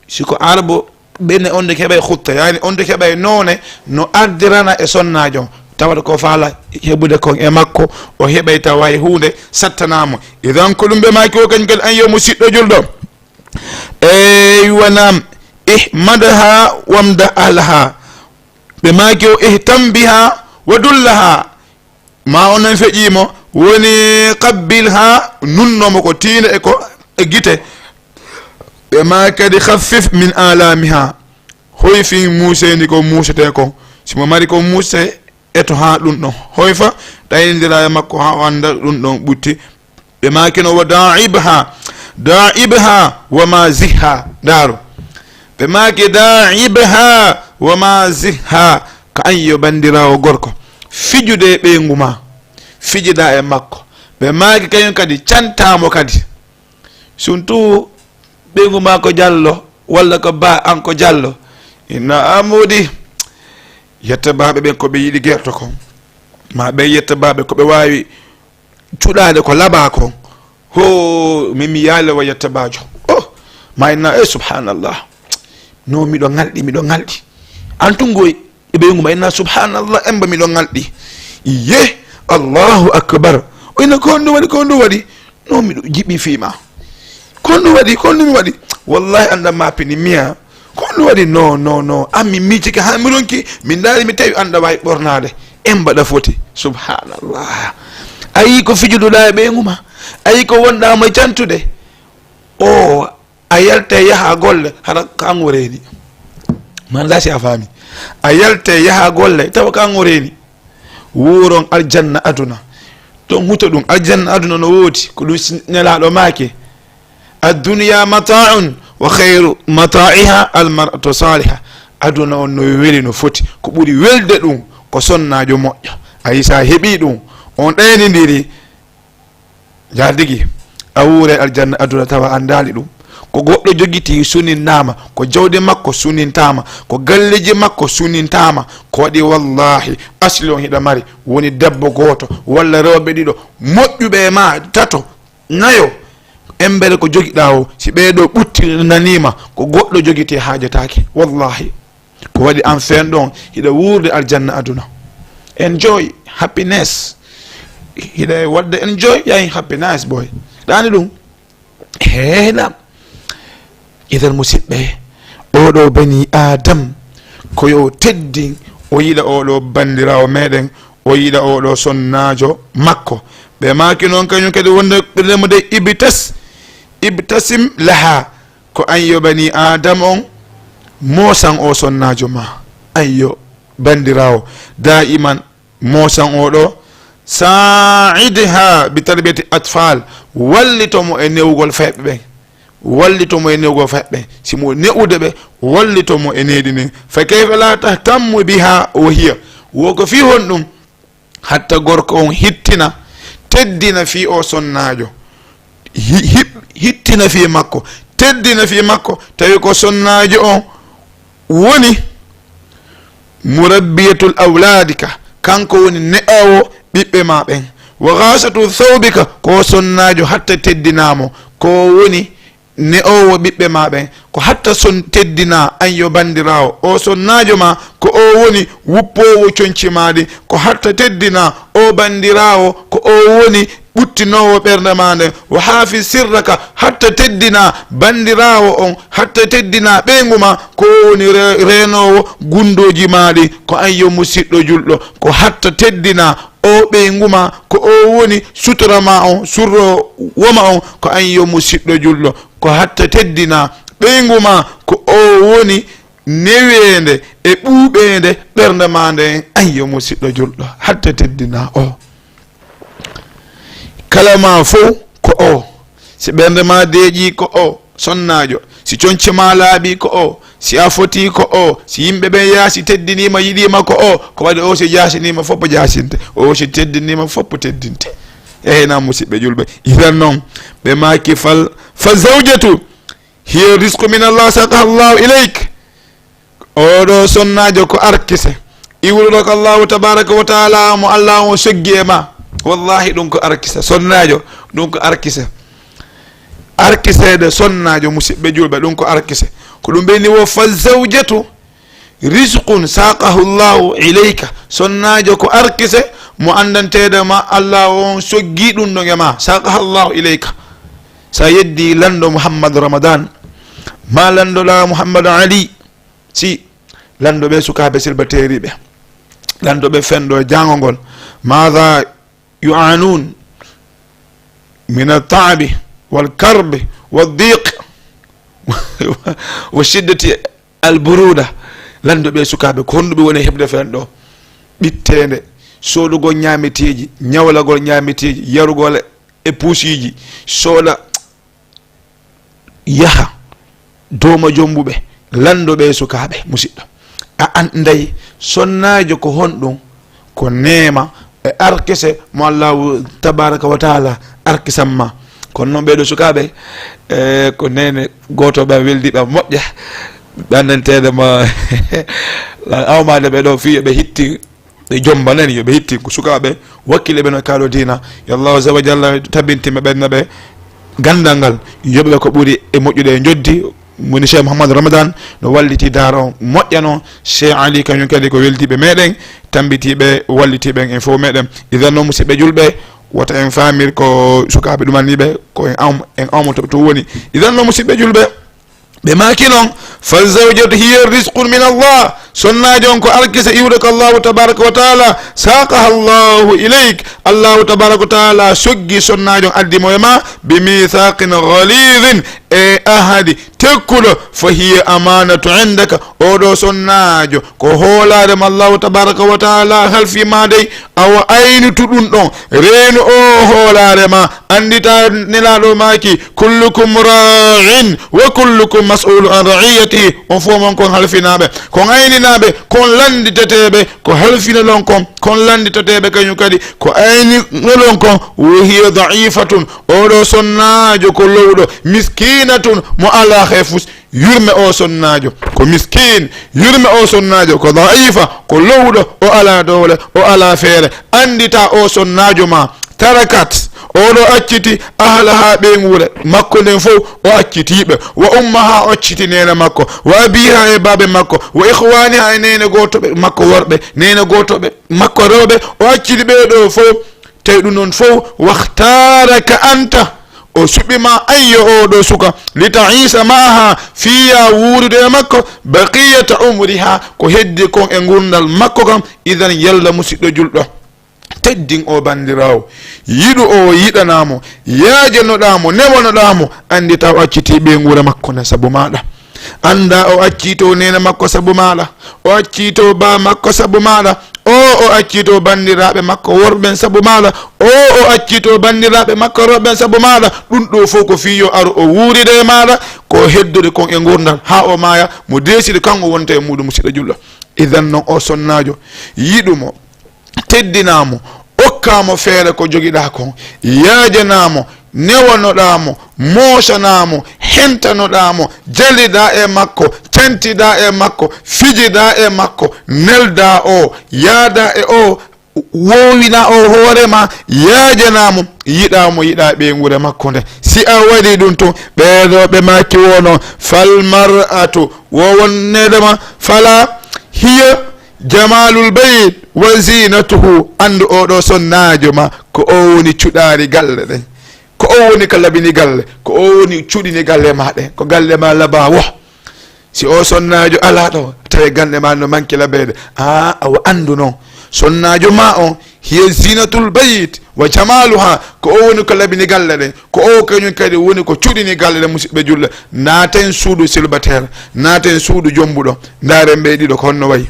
siko arbo ɓenne on de keɓay hutta yani on de keɓay none no ardirana e sonnajo tawata ko faala heɓude kon e makko o heɓay tawa e hunde sattanamo idan ko ɗum ɓe maki o kañum kadi an yo musidɗo julɗo ey wanam ihmadaha wamda ahlaha ɓe maki o ihtam biha wa dullaha ma onon feƴƴimo woni qabbilha nunnomo ko tiinde e ko e guite ɓe ma kadi khaffif min alamiha hoyfi muusedi ko muusete kon simo mari ko muuse eto ha ɗum ɗon hoyfa ɗaynidira e makko ha o anda ɗum ɗon ɓutti ɓe ma kino wa daibha wama ziha daaro ɓe maki daibha wama ziha ko an yo bandirawo gorko fijude ɓeygu ma fijida e makko ɓe maaki kañum kadi cantamo kadi surtout ɓeygu ma ko diallo walla ko ba an ko diallo inna amudi yetta baɓe ɓen koɓe yiɗi guerto kon ma ɓe yetta baɓe koɓe wawi cuɗade ko laaɓa kon ho mimi yaalewa yetta bajo ma inna subhanallah no miɗo ngalɗi antungo e ɓeygu ma inna subhanallah emba miɗo ngalɗi iye Allahu akbar ina kondo wadi no mi jibi fima kondo wadi wallahi anda mapini miya kondo wadi no ami mici ha mironki min dali mi tawi anda way bornade en bada foti subhanallah ayi ko fijudu da be nguma ayi ko wonda mo cantude o ayalte yaha golle hada kangoreni man la si afami ayalte yaha golle taw kangoreni wuron aljanna aduna ton huto dum aljanna aduna no woti ko dum nelado make ad-dunya mata'un wa khairu mata'iha al-mar'atu salihah aduna on no weli no foti ko buri welde dum ko sonnajo moƴƴo ayisa hebi dum on ɗeni ndiri jardigi a wuure aljanna aduna tawa andali dum ko goɗɗo jogiti sunintama ko jawde makko sunintama ko galleji makko sunintama ko waɗi wallahi asli on hiɗa mari woni debbo goto walla rewɓe ɗiɗo moƴƴuɓe ma tato nayo embere ko jogiɗa o si ɓeɗo ɓutti nanima ko goɗɗo jogiti haajatake wallahi ko waɗi an fen ɗon hiɗa wuurde aljanna aduna enjoy happiness hiɗa wadde enjoy yahi happiness boy ɗani ɗum henam idan musidɓe oɗo bani adam ko yo teddi o yiɗa oɗo bandirawo meɗen o yiɗa oɗo sonnajo makko ɓe maki noon kañum kadi wonde ɓirlemo de ibtasim laha ko anyo bani adam on mosan o sonnajo ma anyo bandirawo daiman mosan oɗo sa'idha bi tarbiyati atfal wallitomo e newgol feɓɓe ɓen wallitomo e newgol feɓɓe simo newude ɓe wallitomo e neydi nden fa kayfa la tahtammu biha wa hiya woko fi hon ɗum hatta gorko on hittina teddina fi o sonnajo hittina fi makko teddina fi makko tawi ko sonnajo on woni murabbiyatul awladika kanko woni ne'awo ɓiɓɓe ma ɓen wa ghasatu thawbika ko sonnajo hatta teddinamo ko woni ne'owo ɓiɓɓe ma ɓen ko hatta son teddina an yo bandirawo o sonnajo ma ko o woni wuppowo conci maɗi ko hatta teddina o bandirawo ko o woni ɓuttinowo ɓernde ma nden wa haafi sirraka hatta teddina bandirawo on hatta teddina ɓeygu ma ko woni renowo gundoji maɗi ko an yo musidɗo julɗo ko hatta teddina o ɓeygu ma ko o woni sutura ma on surro woma on ko an yo musidɗo julɗo ko hatta teddina ɓeygu ma ko o woni newende e ɓuuɓede ɓernde ma nden an yo musidɗo julɗo hatta teddina o kala ma fo ko o si ɓernde ma deeƴi ko o sonnajo si conci ma laaɓi ko o si a foti ko o si yimɓe ɓen yaasi teddinima yiɗima ko o ko waɗi o si jasinima foppo jasinte o si teddinima foppo teddinte ehena musidɓe julɓe iran noon ɓe maki fa zawjatu hiya risque min allah saqaha llahu ileyk oɗo sonnajo ko arkise iwruɗo ko allahu tabaraka wa taala mo allah o soggi e ma wallahi ɗum ko arkise sonnajo ɗum ko arkise arkisede sonnajo musidɓe julɓe ɗum ko arkise ko ɗum ɓeni wo fa zawjatu risqun saqahu llahu ilayka sonnajo ko arkise mo andantede ma allah on soggi ɗum ɗon e ma saqaha llahu ilayka sa yeddi lando Muhammad Ramadan ma landoɗa Muhammad Ali si landoɓe sukaɓe silbateriɓe landoɓe fenɗo jangol ngol madha yu'anun min at-ta'bi wal karbi wad diq wa shiddati al buruda landoɓe sukaɓe ko honduɓe woni hebde fenɗo ɓittede sodugol ñameteji ñawlagol ñameteji yarugol e puusiji soda yaha doma jombuɓe landoɓe sukaɓe musidɗo a anday sonnajo ko honɗum ko nema e arkise mo allahu tabaraka wa taala arkisamma kono noon ɓeɗo sukaɓe ko nene goto ɓe weldiɓe moƴƴa ɓe andantede ma awmade ɓe ɗo fi yoɓe hitti e jomba nani yoɓe hitti ko sukaɓe wakkile ɓe no kaalo dina yo allahu aza wa jalla tabintima ɓenna ɓe gandal ngal yoɓeɓe ko ɓuuri e moƴƴude e joddi moni cheikh Mohamed Ramadan no walliti daro moƴƴano cheikh Ali kañum kadi ko weltiɓe meɗen tambitiɓe wallitiɓe en fo meɗen idan noon musidɓe julɓe wota en famir ko sukaɓe ɗumanniɓe ko en awmo to woni idan noon musidɓe julɓe ɓe maki noon fa zawjatu hiya risqun min Allah sonnajo on ko arkisa iwde ko Allahu tabaraka wa taala saqaha Allahu ilayk Allahu tabaraka wa taala soggi sonnajo on addimo e ma bi mithaqin ghalidin e ahadi tekkuɗo fa hiya amanatu indaka oɗo sonnajo ko hooladema Allahu tabaraka wa taala halfima dey awa aynitu ɗum ɗon reenu o hooladema andita nelaɗo maki kullukum ra'in wa kullukum mas'ulu an ra'iyatihi on fo mon kon halfinaɓe kon ayninaɓe kon landiteteɓe ko halfinelon kon landiteteɓe kañum kadi ko ayninelon kon wo hiya da'ifatun oɗo sonnajo ko lowɗo miskinatun mo ala hefus yurme o sonnajo ko miskin yurme o sonnajo ko da'ifa ko lowɗo o ala dowle o ala feere andita o sonnajo ma tarakat oɗo acciti ahlaha ɓe nguure makko nden fof o accitiɓe wa ummaha o acciti nene makko wa abiha e babe makko wa ihwaniha e nene gotoɓe makko worɓe nene gotoɓe makko rewɓe o acciti ɓeɗo fof tawi ɗum noon fof wahtaraka anta o suɓima ayyo oɗo suka litaisa maaha fiya wurude e makko baqiyata umriha ko heddi kon e gurdal makko kam idan yalla musidɗo julɗo teddin o bandirawo yiɗu o yiɗanamo yaajanoɗamo newonoɗamo andi taw acciti ɓe guura makko ne saabu maɗa anda o accito nene makko saabu maɗa o accito ba makko saabu maɗa o accito bandiraɓe makko worɓen saabu maɗa o accito bandiraɓe makko roɓɓen saabu maɗa ɗum ɗo fof ko fiyo aro o wuuride e maɗa ko heddude kon e gurdal ha o maya mo deside kanko wonta e muɗum musidɗo julɗo idan noon o sonnajo yiɗumo teddinamo okkamo feere ko joguiɗa kon yaajanamo newonoɗamo mosanamo hentanoɗamo jaliɗa e makko cantiɗa e makko fijida e makko nelda o yaada e o wowina o hoorema yaajanamo yiɗamo yiɗa ɓe guure makko nde si a waɗi ɗum to ɓeɗoɓe maki wono fal mar'atu wowonnedema fala hiya jamalul bayt wa zinatuhu andu oɗo sonnajo ma ko o woni cuɗari galle ɗen ko o woni ka labini galle ko o woni cuɗini galle ma ɗen ko galle ma laba wo si o sonnajo ala ɗo tawi galle ma no manki labede awa andu noon sonnajo ma on hiya zinatul bayt wa jamaluha ko o woni ko labini galle ɗen ko o kañum kadi woni ko cuɗini galle ɗen musidɓe julɗe naaten suudu célibataire naaten suudu jombuɗo ndaren ɓe ɗiɗo ko honno wayi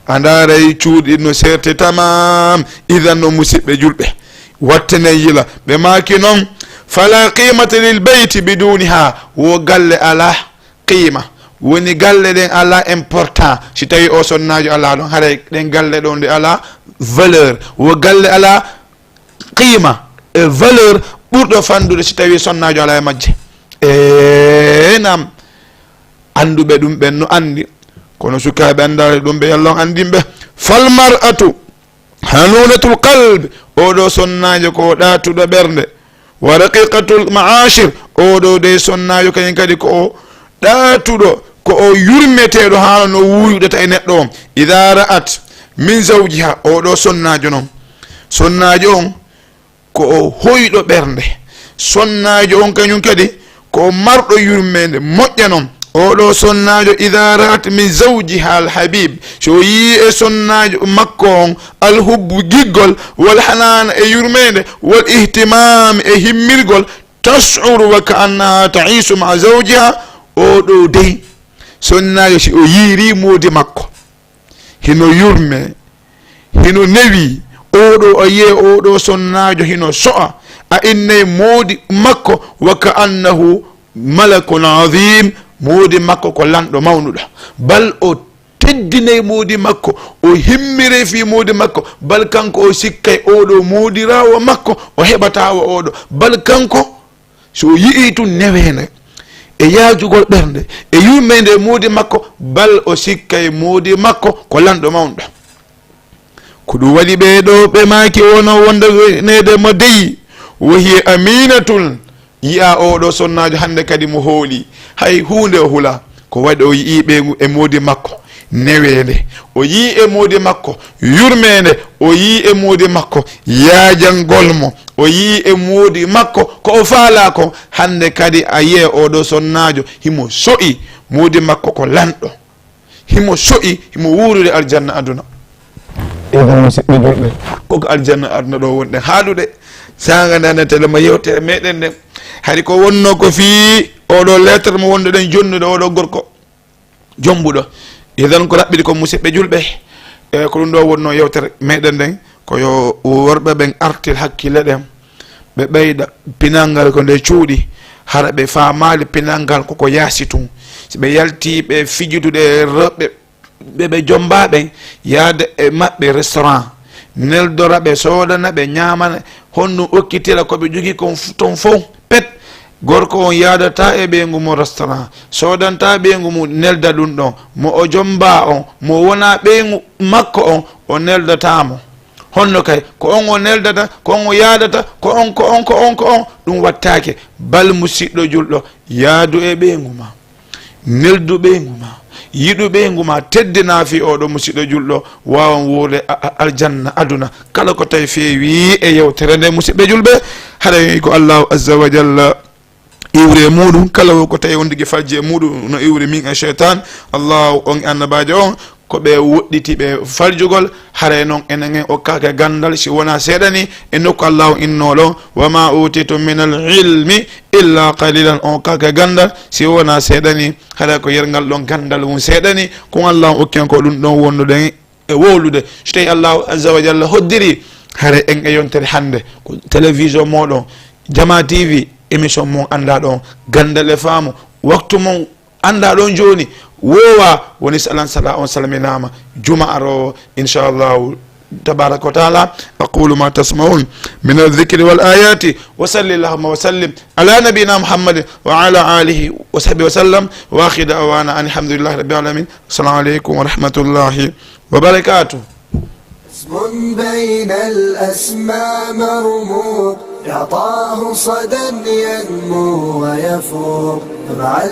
andaray cuuɗi no serte tamam idan no musidɓe julɓe wattene yila ɓe maki noon fala qimata lil beyti biduniha wo galle ala qima woni galle ɗen ala important si tawi o sonnajo ala ɗon haray ɗen galle ɗon nde ala valeur wo galle ala qima e valeur ɓurɗo fandude si tawi sonnajo ala e majje nam anduɓe ɗum ɓen no andi kono sukaɓe andare ɗum ɓe yallon andinɓe fal mar'atu hanunatul qalbe oɗo sonnajo ko ɗatuɗo ɓernde wa raqiqatul ma'ashir oɗo de sonnajo kañum kadi ko o ɗatuɗo ko o yurmeteɗo hala no wuyuɗata e neɗɗo on ida ra'at min zawjiha oɗo sonnajo noon sonnajo on ko o hoyɗo ɓernde sonnajo on kañum kadi ko marɗo yurmede moƴƴa noon oɗo sonnajo ida ra'at min zawjiha al habib so yi e sonnajo makko on al hubbu giggol wal hanana e yurmede wal ihtimam e himmirgol tash'uru wa ka'annaha ta'isu ma zawjiha oɗo dey sonnajo si o yiri modi makko hino yurme hino newi oɗo o yiye oɗo sonnajo hino so'a a innay modi makko wa ka'annahu malakun azim modi makko ko lanɗo mawnuɗo bal o teddinay modi makko o himmire fi modi makko bal kanko o sikkay oɗo modirawo makko o heɓatawo oɗo bal kanko so yii tun newene e yaajugol ɓernde e yummede modi makko bal o sikkay modi makko ko lanɗo mawnuɗo ko ɗum waɗi ɓeɗo ɓe maki wono wonde nede mo deyi wo hiya aminatul yi'a oɗo sonnajo hande kadi mo hooli hay hunde o hula ko waɗi o yii ɓe e modi makko newede, o yii e modi makko yurmede, o yii e modi makko yaajangol mo, o yii e modi makko ko o faala ko hande kadi a yiye oɗo sonnajo himo so'i modi makko ko lanɗo, himo so'i himo wuuride aljanna aduna. Idan musidɓe julɓe koko aljanna aduna ɗo wonɗen haalude sagandane telema yewtere meɗen nde haɗi ko wonno ko fii oɗo lettre mo wonduɗen jonnude oɗo gorko jombuɗo. Idan ko raɓɓiɗi ko musidɓe julɓe e ko ɗum ɗo wonno yewtere meɗen nden ko yo worɓe ɓen artir hakkille ɗen ɓe ɓeyɗa pinalngal ko nde cuuɗi hara ɓe faamali pinalngal koko yaasi tun. So ɓe yalti ɓe fijutude rewɓe ɓe jombaɓe yaade e maɓɓe restaurant neldora ɓe sodana ɓe ñamana honno okkitira koɓe jogui kon ton fof pet gorko on yadata e ɓeygu mo restaurant sodanta ɓeygu mum nelda ɗum ɗon mo o jomba on mo wona ɓeygu makko on o neldatamo honno kay ko on o neldata ko on o yadata ko on ɗum wattake bal musidɗo julɗo yaadu e ɓeygu ma neldu ɓeygu ma yiɗu ɓeygu ma teddina fi oɗo musidɗo julɗo wawan wurde aljanna aduna kala ko tawi feewi e yewtere nde musidɓe julɓe haɗa ko allahu azza wa jalla iwre muɗum kala ko tawi wondigui falji e muɗum no iwri min e cheytan allahu on annabajo on ko ɓe woɗɗiti ɓe faljugol haray noon enen o kake gandal si wona seeɗani e nokku allahu innoɗo wama utitum min al ilmi illa qalilan on kake gandal si wona seeɗani haɗa ko yergal ɗon gandal mum seeɗani kon allahu okken ko ɗum ɗon wonnuɗen e wowlude so tawi allahu azza wa jalla hoddiri haray en e yontere hande ko télévision moɗon Jama TV émission mon anda ɗon gandal e faamu waktu mon anda ɗon joni wowa woni salan sala on salminama juma aro inchallahu tabaraka wa taala aqulu ma tasmaun min aldhikri wal ayati wa salli allahumma wa sallim ala nabina muhammadin wa ala alihi wa sahbihi wa sallam wa akhir da'wana alhamdulillahi rabbil alamin assalamu alaykum wa rahmatullahi wa barakatuh. اسم بين الأسماء مرموق يعطاه صدى ينمو ويفوق مع